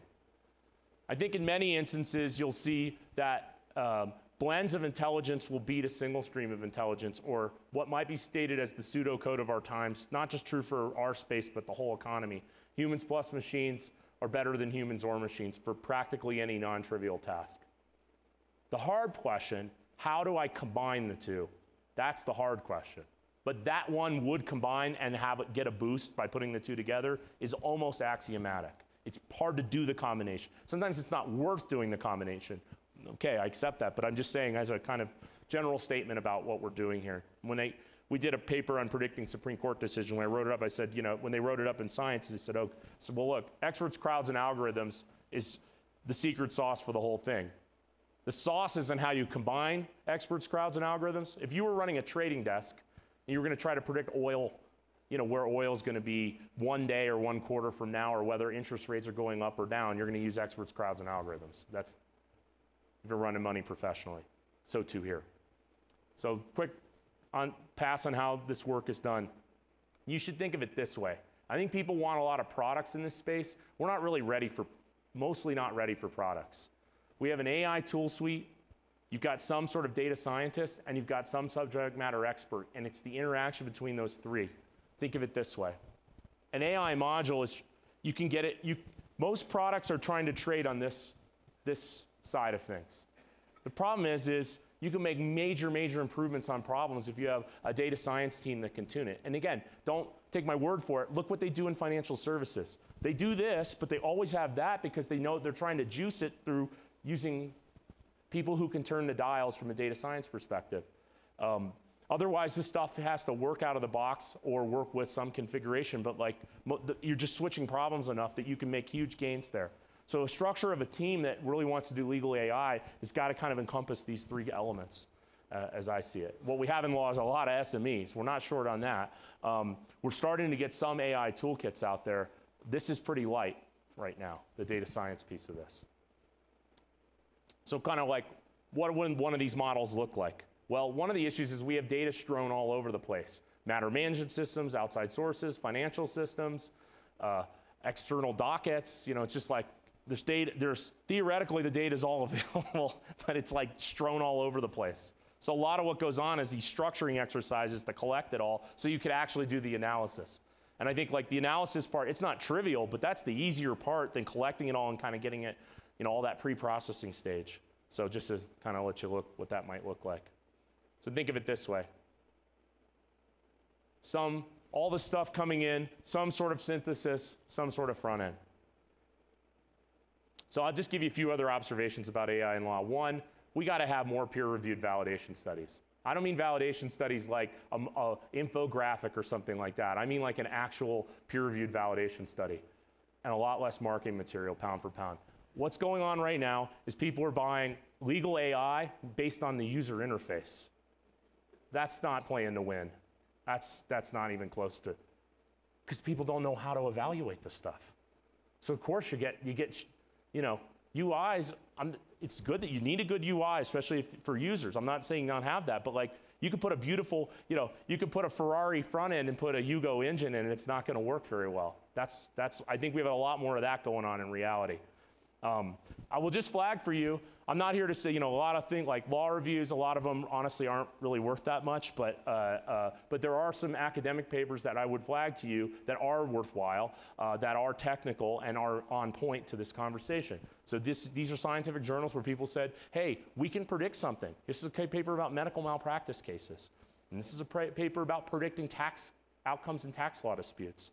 I think in many instances, you'll see that blends of intelligence will beat a single stream of intelligence, or what might be stated as the pseudocode of our times, not just true for our space, but the whole economy. Humans plus machines are better than humans or machines for practically any non-trivial task. The hard question, how do I combine the two? That's the hard question. But that one would combine and get a boost by putting the two together is almost axiomatic. It's hard to do the combination. Sometimes it's not worth doing the combination. Okay, I accept that, but I'm just saying as a kind of general statement about what we're doing here. When we did a paper on predicting Supreme Court decision, when I wrote it up, I said, when they wrote it up in Science, they said, well, look, experts, crowds, and algorithms is the secret sauce for the whole thing. The sauce is in how you combine experts, crowds, and algorithms. If you were running a trading desk, and you were going to try to predict oil, where oil is going to be one day or one quarter from now, or whether interest rates are going up or down, you're going to use experts, crowds, and algorithms. That's if you're running money professionally. So too here. So quick pass on how this work is done. You should think of it this way. I think people want a lot of products in this space. We're not really mostly not ready for products. We have an AI tool suite. You've got some sort of data scientist, and you've got some subject matter expert, and it's the interaction between those three. Think of it this way. An AI module is, you can get it, most products are trying to trade on this side of things. The problem is you can make major improvements on problems if you have a data science team that can tune it. And again, don't take my word for it. Look what they do in financial services. They do this, but they always have that because they know they're trying to juice it through using people who can turn the dials from a data science perspective. Otherwise, this stuff has to work out of the box or work with some configuration, but you're just switching problems enough that you can make huge gains there. So a structure of a team that really wants to do legal AI has got to kind of encompass these three elements, as I see it. What we have in law is a lot of SMEs. We're not short on that. We're starting to get some AI toolkits out there. This is pretty light right now, the data science piece of this. So kind of like, what would one of these models look like? Well, one of the issues is we have data strewn all over the place. Matter management systems, outside sources, financial systems, external dockets. It's just like, theoretically the data is all available, but it's like strewn all over the place. So a lot of what goes on is these structuring exercises to collect it all so you could actually do the analysis. And I think the analysis part, it's not trivial, but that's the easier part than collecting it all and kind of getting it, all that pre-processing stage. So just to kind of let you look what that might look like. So think of it this way. All the stuff coming in, some sort of synthesis, some sort of front end. So I'll just give you a few other observations about AI in law. One, we got to have more peer-reviewed validation studies. I don't mean validation studies like an infographic or something like that. I mean like an actual peer-reviewed validation study, and a lot less marketing material pound for pound. What's going on right now is people are buying legal AI based on the user interface. That's not playing to win. That's not even close to, because people don't know how to evaluate this stuff. So of course you get you know, UIs. It's good that you need a good UI, especially for users. I'm not saying not have that, but like you could put a beautiful, you know, you could put a Ferrari front end and put a Yugo engine in, and it's not going to work very well. I think we have a lot more of that going on in reality. I will just flag for you, I'm not here to say, you know, a lot of things like law reviews, a lot of them honestly aren't really worth that much, but there are some academic papers that I would flag to you that are worthwhile, that are technical and are on point to this conversation. So these are scientific journals where people said, hey, we can predict something. This is a paper about medical malpractice cases. And this is a paper about predicting tax outcomes in tax law disputes.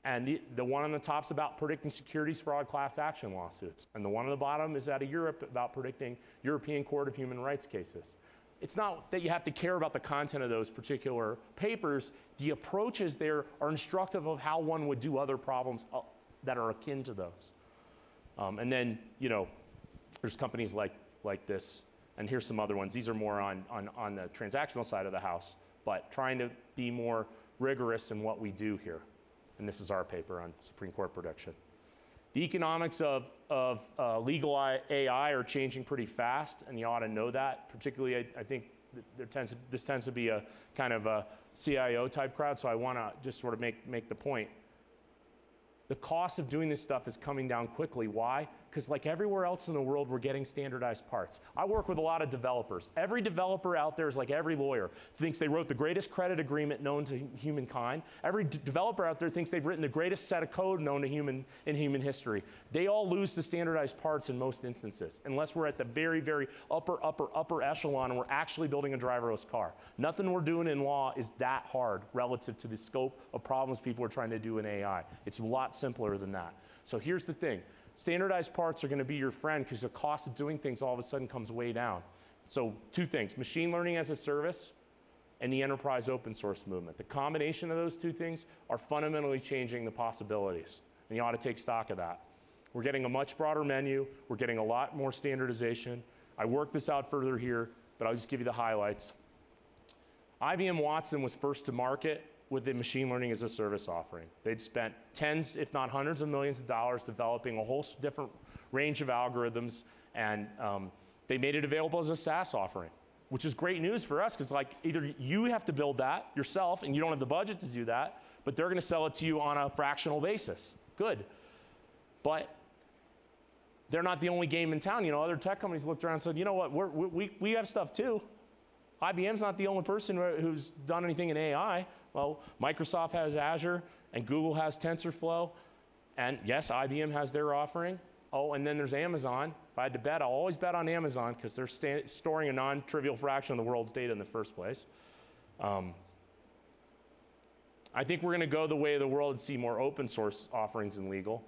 And the one on the top is about predicting securities fraud class action lawsuits. And the one on the bottom is out of Europe about predicting European Court of Human Rights cases. It's not that you have to care about the content of those particular papers. The approaches there are instructive of how one would do other problems that are akin to those. And then, you know, there's companies like this, and here's some other ones. These are more on the transactional side of the house, but trying to be more rigorous in what we do here. And this is our paper on Supreme Court prediction. The economics of legal AI are changing pretty fast, and you ought to know that. Particularly, I think this tends to be a kind of a CIO type crowd, so I want to just sort of make the point. The cost of doing this stuff is coming down quickly. Why? Because like everywhere else in the world, we're getting standardized parts. I work with a lot of developers. Every developer out there is like every lawyer, thinks they wrote the greatest credit agreement known to humankind. Every developer out there thinks they've written the greatest set of code known to human history. They all lose the standardized parts in most instances, unless we're at the very, very upper echelon and we're actually building a driverless car. Nothing we're doing in law is that hard relative to the scope of problems people are trying to do in AI. It's a lot simpler than that. So here's the thing. Standardized parts are going to be your friend because the cost of doing things all of a sudden comes way down. So two things, machine learning as a service and the enterprise open source movement. The combination of those two things are fundamentally changing the possibilities. And you ought to take stock of that. We're getting a much broader menu. We're getting a lot more standardization. I worked this out further here, but I'll just give you the highlights. IBM Watson was first to market with the machine learning as a service offering. They'd spent tens, if not hundreds of millions of dollars developing a whole different range of algorithms, and they made it available as a SaaS offering, which is great news for us because like either you have to build that yourself and you don't have the budget to do that, but they're going to sell it to you on a fractional basis. Good. But they're not the only game in town. You know, other tech companies looked around and said, you know what, we have stuff too. IBM's not the only person who's done anything in AI. Well, Microsoft has Azure, and Google has TensorFlow, and yes, IBM has their offering. Oh, and then there's Amazon. If I had to bet, I'll always bet on Amazon because they're storing a non-trivial fraction of the world's data in the first place. I think we're going to go the way of the world and see more open source offerings in legal.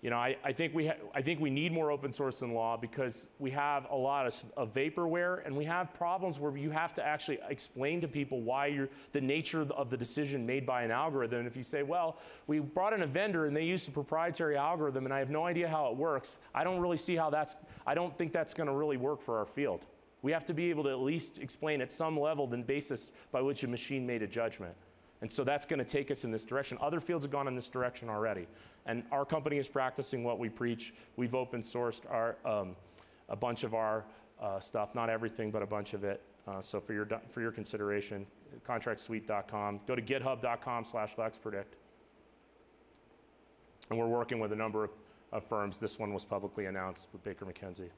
You know, I think we need more open source in law because we have a lot of vaporware, and we have problems where you have to actually explain to people why the nature of the decision made by an algorithm. And if you say, well, we brought in a vendor and they used a proprietary algorithm and I have no idea how it works, I don't really see how I don't think that's going to really work for our field. We have to be able to at least explain at some level the basis by which a machine made a judgment. And so that's going to take us in this direction. Other fields have gone in this direction already. And our company is practicing what we preach. We've open sourced a bunch of our stuff, not everything, but a bunch of it. So for your consideration, contractsuite.com. Go to github.com/LexPredict. And we're working with a number of firms. This one was publicly announced with Baker McKenzie.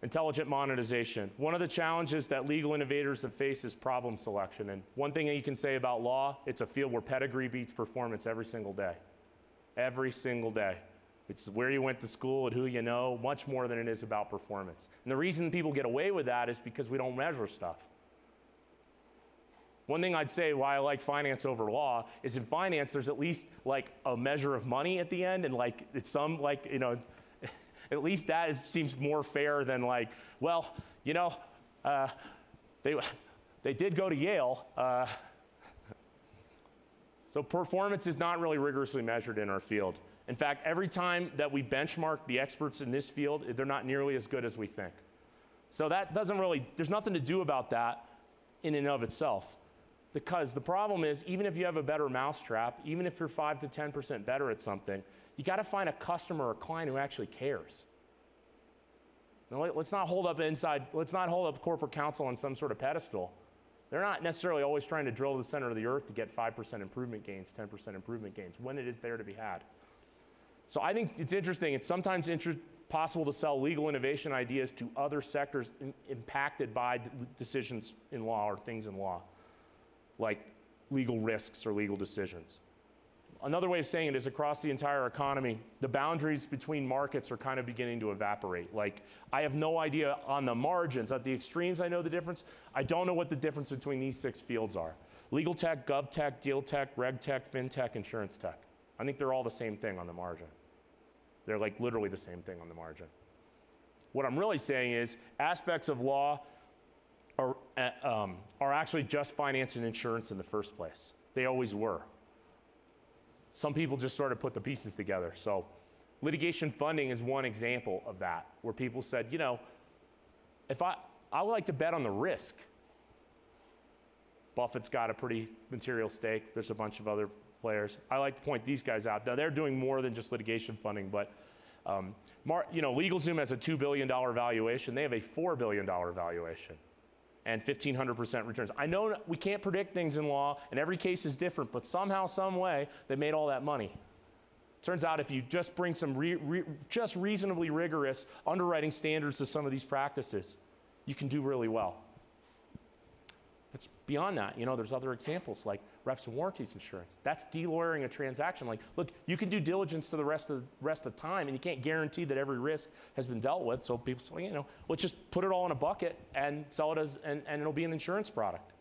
Intelligent monetization. One of the challenges that legal innovators have faced is problem selection. And one thing that you can say about law, it's a field where pedigree beats performance every single day. Every single day. It's where you went to school and who you know, much more than it is about performance. And the reason people get away with that is because we don't measure stuff. One thing I'd say why I like finance over law is in finance, there's at least like a measure of money at the end, and like it's some like, you know, at least that seems more fair than like, well, you know, they did go to Yale. So performance is not really rigorously measured in our field. In fact, every time that we benchmark the experts in this field, they're not nearly as good as we think. So that doesn't really, there's nothing to do about that in and of itself. Because the problem is, even if you have a better mousetrap, even if you're 5 to 10% better at something, You got to find a customer or client who actually cares. Now, let's not hold up corporate counsel on some sort of pedestal. They're not necessarily always trying to drill to the center of the earth to get 5% improvement gains, 10% improvement gains, when it is there to be had. So I think it's interesting. It's sometimes possible to sell legal innovation ideas to other sectors impacted by decisions in law or things in law, like legal risks or legal decisions. Another way of saying it is across the entire economy, the boundaries between markets are kind of beginning to evaporate. Like, I have no idea on the margins. At the extremes, I know the difference. I don't know what the difference between these 6 fields are. Legal tech, gov tech, deal tech, reg tech, fintech, insurance tech. I think they're all the same thing on the margin. They're like literally the same thing on the margin. What I'm really saying is aspects of law are actually just finance and insurance in the first place. They always were. Some people just sort of put the pieces together. So litigation funding is one example of that, where people said, you know, if I would like to bet on the risk. Buffett's got a pretty material stake. There's a bunch of other players. I like to point these guys out. Now, they're doing more than just litigation funding, but you know, LegalZoom has a $2 billion valuation. They have a $4 billion valuation and 1,500% returns. I know we can't predict things in law, and every case is different, but somehow, some way, they made all that money. Turns out if you just bring some just reasonably rigorous underwriting standards to some of these practices, you can do really well. It's beyond that. You know, there's other examples like reps and warranties insurance. That's de-lawyering a transaction. Like, look, you can do diligence to the rest of the time, and you can't guarantee that every risk has been dealt with. So people say, you know, let's just put it all in a bucket and sell it as, and it'll be an insurance product.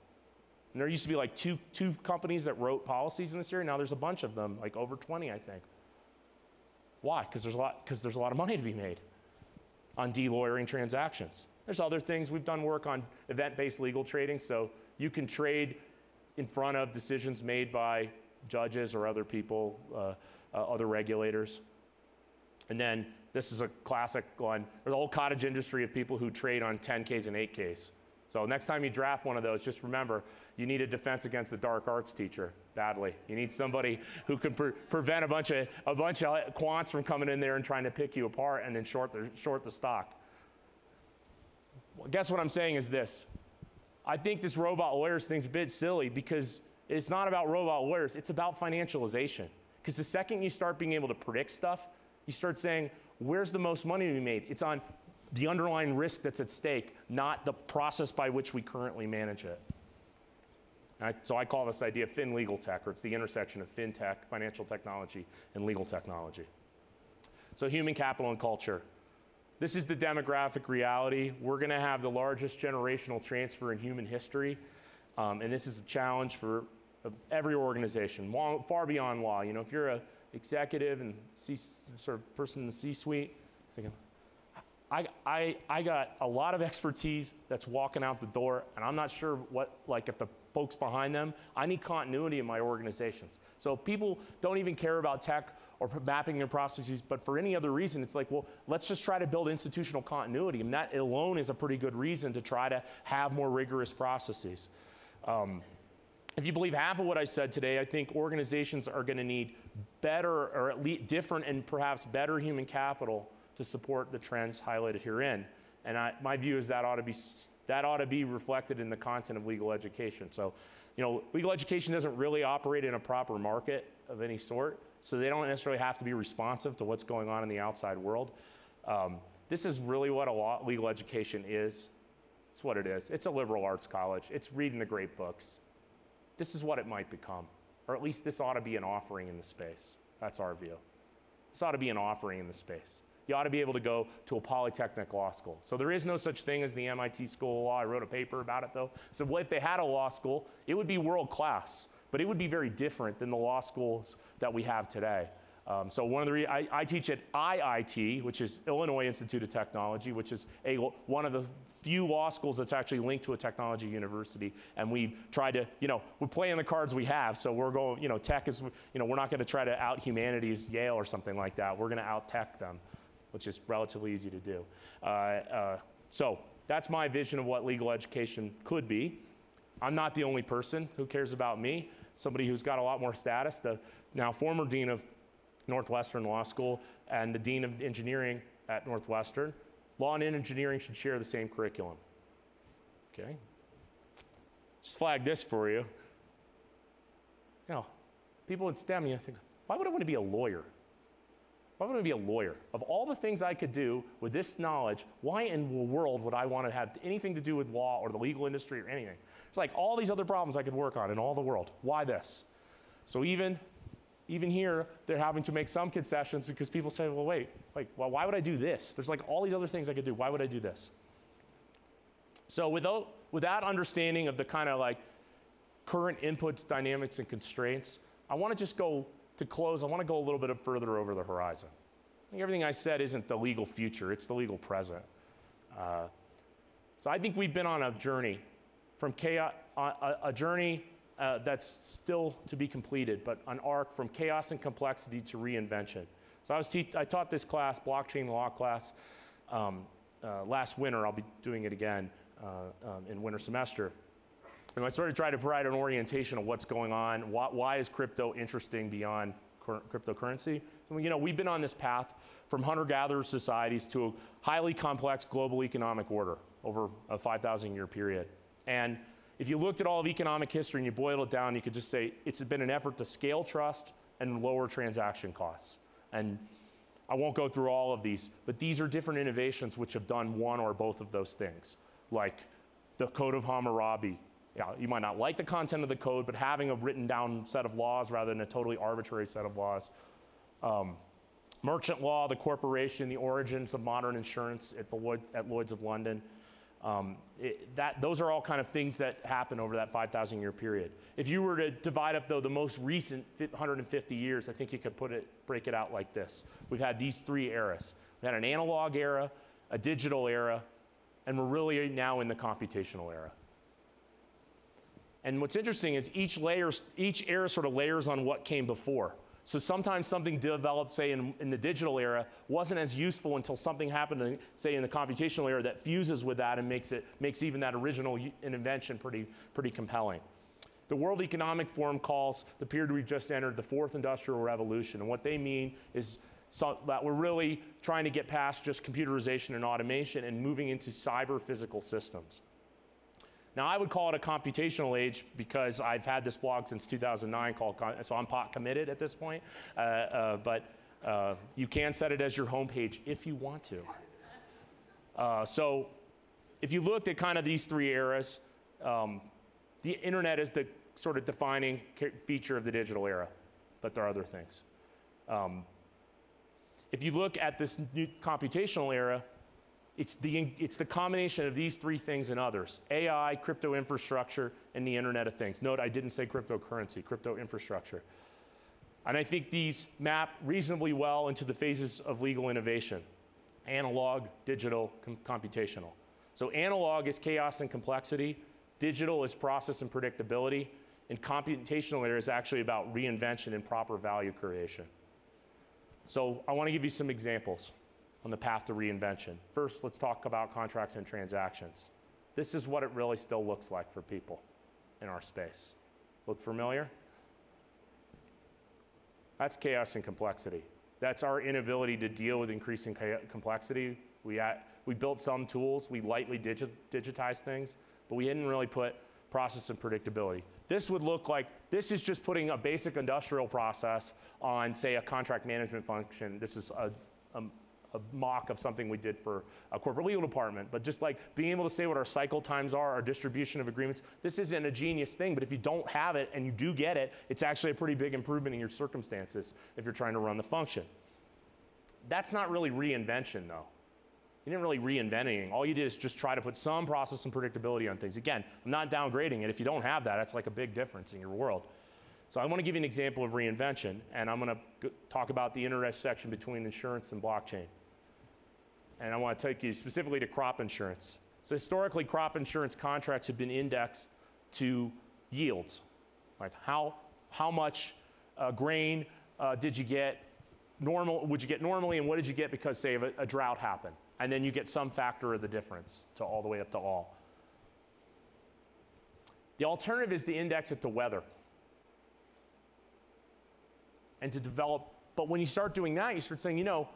And there used to be like two companies that wrote policies in this area. Now there's a bunch of them, like over 20, I think. Why? Because there's a lot of money to be made on de-lawyering transactions. There's other things. We've done work on event-based legal trading, so you can trade in front of decisions made by judges or other people, other regulators. And then this is a classic one. There's a whole cottage industry of people who trade on 10Ks and 8Ks. So next time you draft one of those, just remember, you need a defense against the dark arts teacher badly. You need somebody who can prevent a bunch of quants from coming in there and trying to pick you apart and then short the stock. Well, guess what I'm saying is this. I think this robot lawyers thing's a bit silly because it's not about robot lawyers, it's about financialization. Because the second you start being able to predict stuff, you start saying, where's the most money to be made? It's on the underlying risk that's at stake, not the process by which we currently manage it. So I call this idea fin legal tech, or it's the intersection of fintech, financial technology, and legal technology. So human capital and culture. This is the demographic reality. We're going to have the largest generational transfer in human history, and this is a challenge for every organization, far beyond law. You know, if you're an executive and sort of person in the C-suite, thinking, I got a lot of expertise that's walking out the door, and I'm not sure what, like, if the folks behind them, I need continuity in my organizations. So if people don't even care about tech or mapping their processes, but for any other reason, it's like, well, let's just try to build institutional continuity. And that alone is a pretty good reason to try to have more rigorous processes. If you believe half of what I said today, I think organizations are going to need better, or at least different and perhaps better human capital to support the trends highlighted herein. And my view is that ought to be reflected in the content of legal education. So, you know, legal education doesn't really operate in a proper market of any sort, so they don't necessarily have to be responsive to what's going on in the outside world. This is really what legal education is. It's what it is. It's a liberal arts college. It's reading the great books. This is what it might become, or at least this ought to be an offering in the space. That's our view. This ought to be an offering in the space. You ought to be able to go to a polytechnic law school. So there is no such thing as the MIT School of Law. I wrote a paper about it, though. So well, if they had a law school, it would be world class, but it would be very different than the law schools that we have today. So one of the I teach at IIT, which is Illinois Institute of Technology, which is one of the few law schools that's actually linked to a technology university. And we try to, you know, we're playing the cards we have. So we're going, you know, tech is, you know, we're not going to try to out humanities Yale or something like that. We're going to out tech them, which is relatively easy to do. So that's my vision of what legal education could be. I'm not the only person who cares about me. Somebody who's got a lot more status, the now former dean of Northwestern Law School and the Dean of Engineering at Northwestern. Law and engineering should share the same curriculum. Okay? Just flag this for you. You know, people in STEM, you think, why would I want to be a lawyer? Why would I want to be a lawyer? Of all the things I could do with this knowledge, why in the world would I want to have anything to do with law or the legal industry or anything? It's like all these other problems I could work on in all the world. Why this? So even here, they're having to make some concessions because people say, well, wait, well, why would I do this? There's like all these other things I could do. Why would I do this? So with that understanding of the kind of like current inputs, dynamics, and constraints, I want to just go to close. I want to go a little bit further over the horizon. I think everything I said isn't the legal future. It's the legal present. So I think we've been on a journey from chaos, a journey that's still to be completed, but an arc from chaos and complexity to reinvention. So I taught this class, blockchain law class, last winter. I'll be doing it again in winter semester. And I started trying to provide an orientation of what's going on. Why is crypto interesting beyond cryptocurrency? So, you know, we've been on this path from hunter-gatherer societies to a highly complex global economic order over a 5,000-year period. And if you looked at all of economic history and you boiled it down, you could just say it's been an effort to scale trust and lower transaction costs. And I won't go through all of these, but these are different innovations which have done one or both of those things, like the Code of Hammurabi. Yeah, you might not like the content of the code, but having a written down set of laws rather than a totally arbitrary set of laws. Merchant law, the corporation, the origins of modern insurance at Lloyd's of London. Those are all kind of things that happen over that 5,000-year period. If you were to divide up, though, the most recent 150 years, I think you could break it out like this. We've had these three eras. We had an analog era, a digital era, and we're really now in the computational era. And what's interesting is each era sort of layers on what came before. So sometimes something developed, say, in the digital era wasn't as useful until something happened, say, in the computational era that fuses with that and makes even that original invention pretty compelling. The World Economic Forum calls the period we've just entered the fourth industrial revolution. And what they mean is that we're really trying to get past just computerization and automation and moving into cyber physical systems. Now, I would call it a computational age because I've had this blog since 2009 so I'm pot committed at this point. But you can set it as your homepage if you want to. So if you looked at kind of these three eras, the internet is the sort of defining feature of the digital era, but there are other things. If you look at this new computational era, it's the combination of these three things and others: AI, crypto infrastructure, and the Internet of Things. Note, I didn't say cryptocurrency, crypto infrastructure. And I think these map reasonably well into the phases of legal innovation: analog, digital, computational. So analog is chaos and complexity, digital is process and predictability, and computational era is actually about reinvention and proper value creation. So I want to give you some examples on the path to reinvention. First, let's talk about contracts and transactions. This is what it really still looks like for people in our space. Look familiar? That's chaos and complexity. That's our inability to deal with increasing complexity. We built some tools, we lightly digitize things, but we didn't really put process and predictability. This would look like, this is just putting a basic industrial process on, say, a contract management function. This is a mock of something we did for a corporate legal department, but just like being able to say what our cycle times are, our distribution of agreements. This isn't a genius thing, but if you don't have it and you do get it, it's actually a pretty big improvement in your circumstances if you're trying to run the function. That's not really reinvention, though. You didn't really reinvent anything. All you did is just try to put some process and predictability on things. Again, I'm not downgrading it. If you don't have that, that's like a big difference in your world. So I want to give you an example of reinvention, and I'm going to talk about the intersection between insurance and blockchain. And I want to take you specifically to crop insurance. So historically, crop insurance contracts have been indexed to yields, like how much grain did you get would you get normally, and what did you get because, say, a drought happened, and then you get some factor of the difference to all the way up to all. The alternative is to index it to weather and to develop But when you start doing that, you start saying, you know,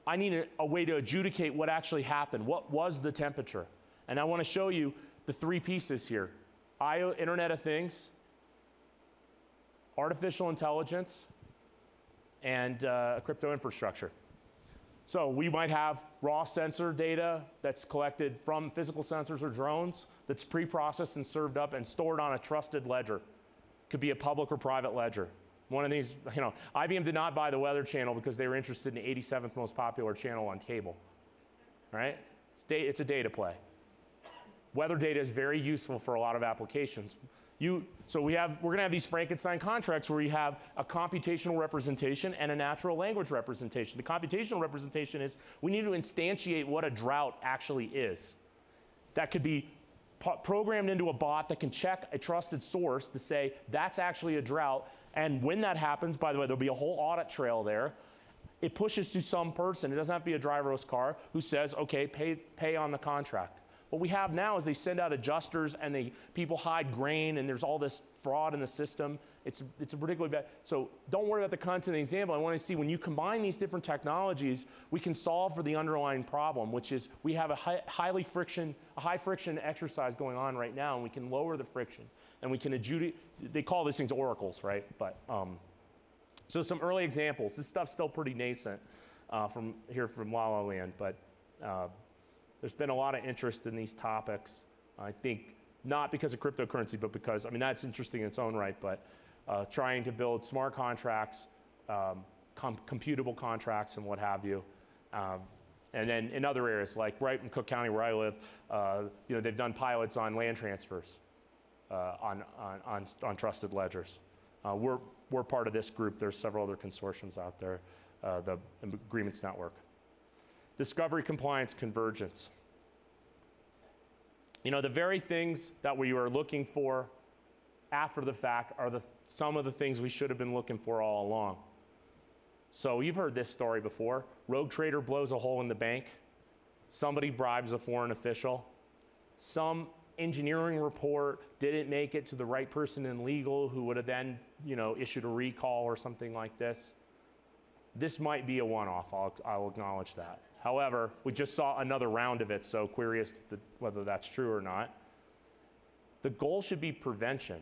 I need a way to adjudicate what actually happened. What was the temperature? And I want to show you the three pieces here. Internet of Things, artificial intelligence, and crypto infrastructure. So we might have raw sensor data that's collected from physical sensors or drones that's pre-processed and served up and stored on a trusted ledger. Could be a public or private ledger. One of these, you know, IBM did not buy the Weather Channel because they were interested in the 87th most popular channel on cable, right? It's a data play. Weather data is very useful for a lot of applications. So we're going to have these Frankenstein contracts where you have a computational representation and a natural language representation. The computational representation is we need to instantiate what a drought actually is. That could be programmed into a bot that can check a trusted source to say that's actually a drought. And when that happens, by the way, there'll be a whole audit trail there. It pushes to some person, it doesn't have to be a driverless car, who says, okay, pay on the contract. What we have now is they send out adjusters and people hide grain and there's all this fraud in the system. It's a particularly bad. So don't worry about the content of the example. I want to see when you combine these different technologies, we can solve for the underlying problem, which is we have a high friction exercise going on right now, and we can lower the friction and we can adjudicate. They call these things oracles, right? But so some early examples. This stuff's still pretty nascent from La La Land, but there's been a lot of interest in these topics. I think not because of cryptocurrency, but because, I mean, that's interesting in its own right, but trying to build smart contracts, computable contracts and what have you. And then in other areas, like right in Cook County where I live, you know, they've done pilots on land transfers on trusted ledgers. We're part of this group. There's several other consortiums out there, the Agreements Network. Discovery, compliance, convergence. You know, the very things that we were looking for after the fact are some of the things we should have been looking for all along. So you've heard this story before. Rogue trader blows a hole in the bank. Somebody bribes a foreign official. Some engineering report didn't make it to the right person in legal who would have then, you know, issued a recall or something like this. This might be a one-off, I'll acknowledge that. However, we just saw another round of it, so query as to whether that's true or not. The goal should be prevention.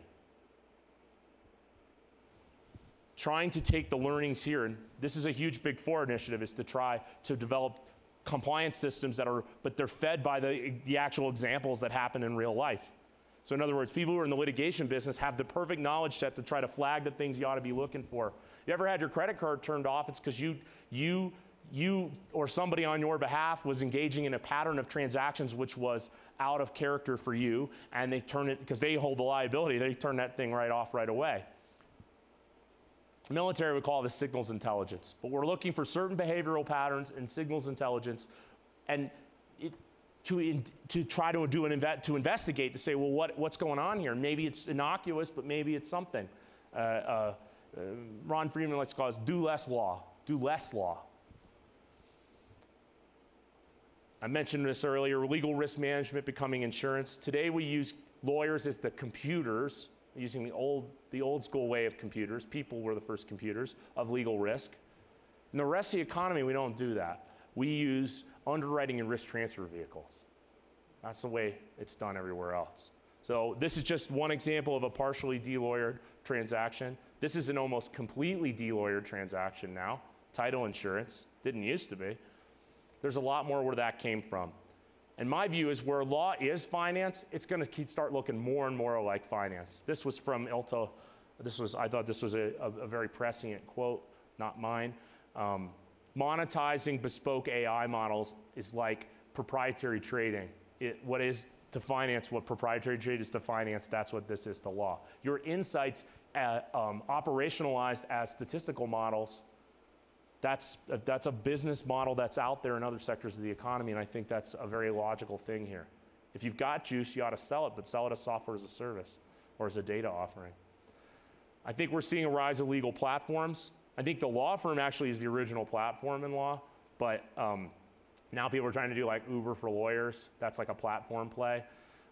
Trying to take the learnings here, and this is a huge Big Four initiative, is to try to develop compliance systems but they're fed by the actual examples that happen in real life. So in other words, people who are in the litigation business have the perfect knowledge set to try to flag the things you ought to be looking for. You ever had your credit card turned off? It's because you or somebody on your behalf was engaging in a pattern of transactions which was out of character for you, and they turn it, because they hold the liability, they turn that thing right off right away. The military would call this signals intelligence, but we're looking for certain behavioral patterns in signals intelligence, and to try to to investigate, to say, well, what's going on here? Maybe it's innocuous, but maybe it's something. Ron Friedman likes to call this do less law. Do less law. I mentioned this earlier, legal risk management becoming insurance. Today we use lawyers as the computers, using the old school way of computers. People were the first computers of legal risk. In the rest of the economy, we don't do that. We use underwriting and risk transfer vehicles. That's the way it's done everywhere else. So this is just one example of a partially de-lawyered transaction. This is an almost completely de-lawyered transaction now. Title insurance, didn't used to be. There's a lot more where that came from. And my view is where law is finance, it's going to start looking more and more like finance. This was from ILTA. I thought this was a very prescient quote, not mine. Monetizing bespoke AI models is like proprietary trading. What is to finance what proprietary trade is to finance, that's what this is to law. Your insights operationalized as statistical models, that's a business model that's out there in other sectors of the economy, and I think that's a very logical thing here. If you've got juice, you ought to sell it, but sell it as software as a service or as a data offering. I think we're seeing a rise of legal platforms. I think the law firm actually is the original platform in law, but now people are trying to do like Uber for lawyers. That's like a platform play.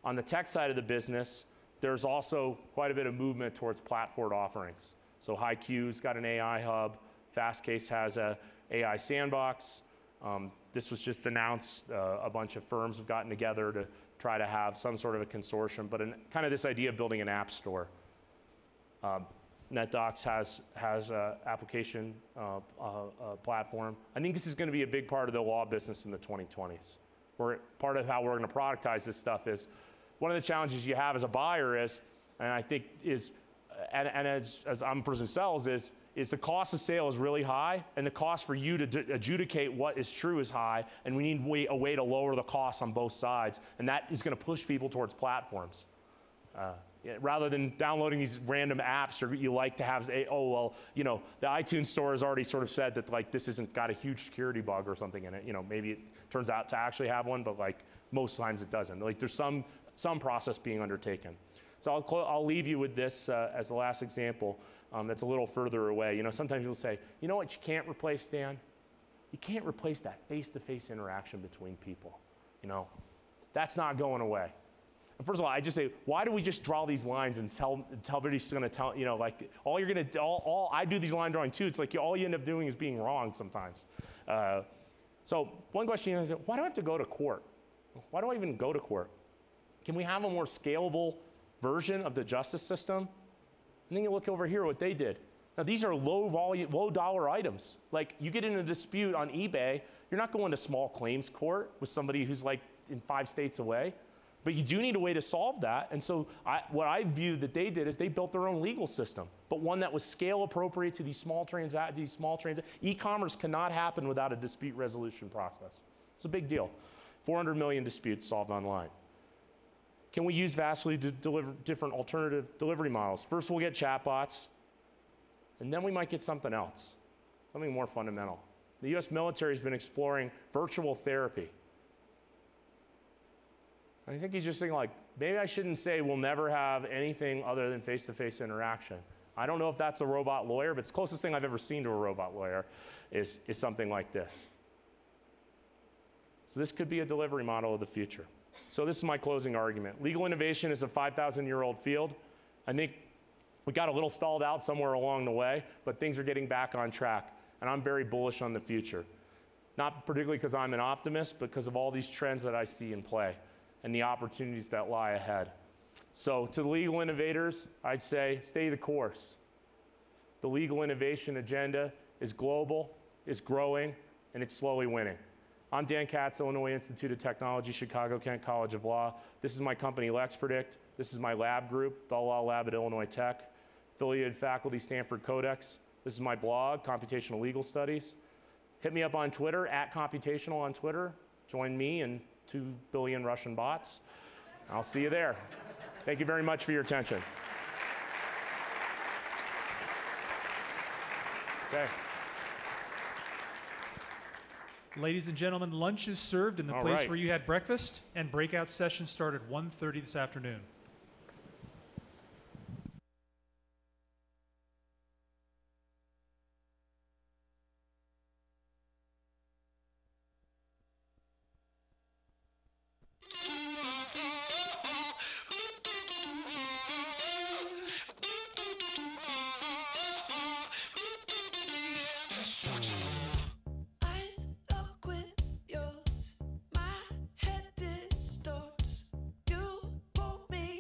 On the tech side of the business, there's also quite a bit of movement towards platform offerings. So HiQ's got an AI hub. Fastcase has a AI sandbox. This was just announced. A bunch of firms have gotten together to try to have some sort of a consortium, but kind of this idea of building an app store. NetDocs has an application platform. I think this is going to be a big part of the law business in the 2020s. Part of how we're going to productize this stuff is, one of the challenges you have as a buyer is, and I think is, and as I'm a person who sells, is the cost of sale is really high, and the cost for you to adjudicate what is true is high, and we need a way to lower the costs on both sides, and that is going to push people towards platforms. Rather than downloading these random apps, or you like to have, the iTunes store has already sort of said that like this isn't got a huge security bug or something in it. Maybe it turns out to actually have one, but like most times it doesn't. Like there's some process being undertaken. So I'll leave you with this as the last example that's a little further away. Sometimes people say, you know what you can't replace, Dan? You can't replace that face-to-face interaction between people. That's not going away. And first of all, I just say, why do we just draw these lines and tell everybody's going to tell, like all you're going to, all I do these line drawing too. It's like all you end up doing is being wrong sometimes. So one question is, why do I have to go to court? Why do I even go to court? Can we have a more scalable version of the justice system? And then you look over here what they did. Now these are low dollar items. Like you get in a dispute on eBay, you're not going to small claims court with somebody who's like in 5 states away. But you do need a way to solve that. And so what I view that they did is they built their own legal system, but one that was scale appropriate to these small transactions. E-commerce cannot happen without a dispute resolution process. It's a big deal. 400 million disputes solved online. Can we use Vastly to deliver different alternative delivery models? First, we'll get chatbots, and then we might get something else, something more fundamental. The US military has been exploring virtual therapy. I think he's just thinking like, maybe I shouldn't say we'll never have anything other than face-to-face interaction. I don't know if that's a robot lawyer, but it's the closest thing I've ever seen to a robot lawyer is something like this. So this could be a delivery model of the future. So this is my closing argument. Legal innovation is a 5,000-year-old field. I think we got a little stalled out somewhere along the way, but things are getting back on track, and I'm very bullish on the future. Not particularly because I'm an optimist, but because of all these trends that I see in play and the opportunities that lie ahead. So to the legal innovators, I'd say stay the course. The legal innovation agenda is global, is growing, and it's slowly winning. I'm Dan Katz, Illinois Institute of Technology, Chicago-Kent College of Law. This is my company, LexPredict. This is my lab group, the Law Lab at Illinois Tech. Affiliated faculty, Stanford Codex. This is my blog, Computational Legal Studies. Hit me up on Twitter, @computational on Twitter. Join me and 2 billion Russian bots. I'll see you there. Thank you very much for your attention. Okay. Ladies and gentlemen, lunch is served in the place where you had breakfast, and breakout sessions start at 1:30 this afternoon. Eyes lock with yours, my head distorts. You pull me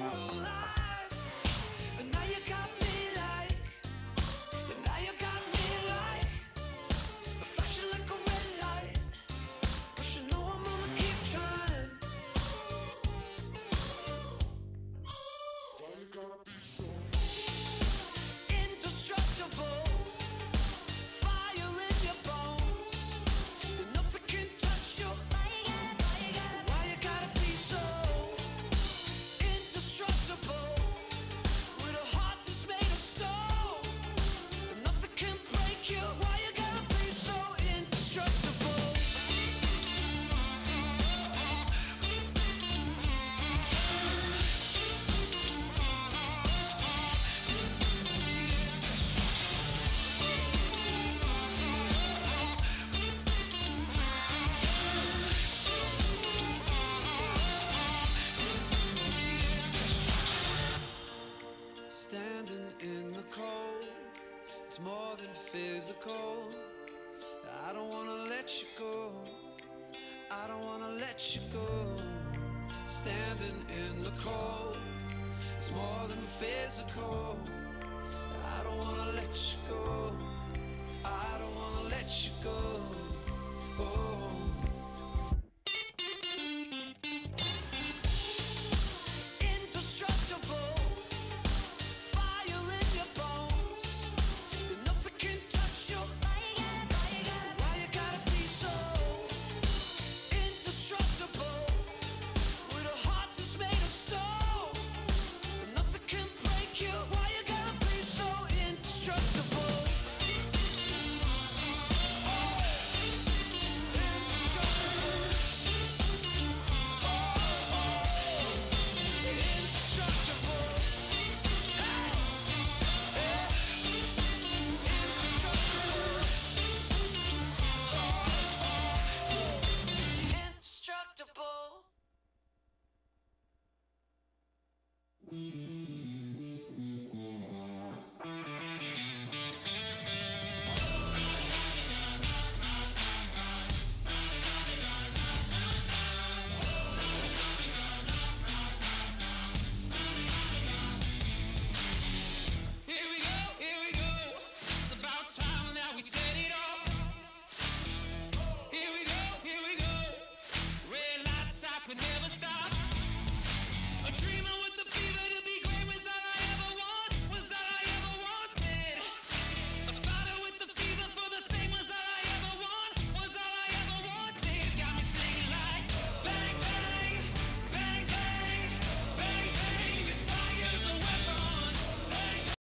alive. And now you got me like, and now you got me like, flashing like a red light. But you know I'm gonna keep trying. Why you gotta be so indestructible? Fire in your bones, and nothing can touch you. Why you gotta be so indestructible? With a heart that's made of stone, and nothing can break you. Why you gotta be so indestructible? Standing in the cold, it's more than physical. I don't wanna let you go. I don't wanna let you go. Standing in the cold, it's more than physical. I don't wanna let you go. I don't wanna let you go. Oh.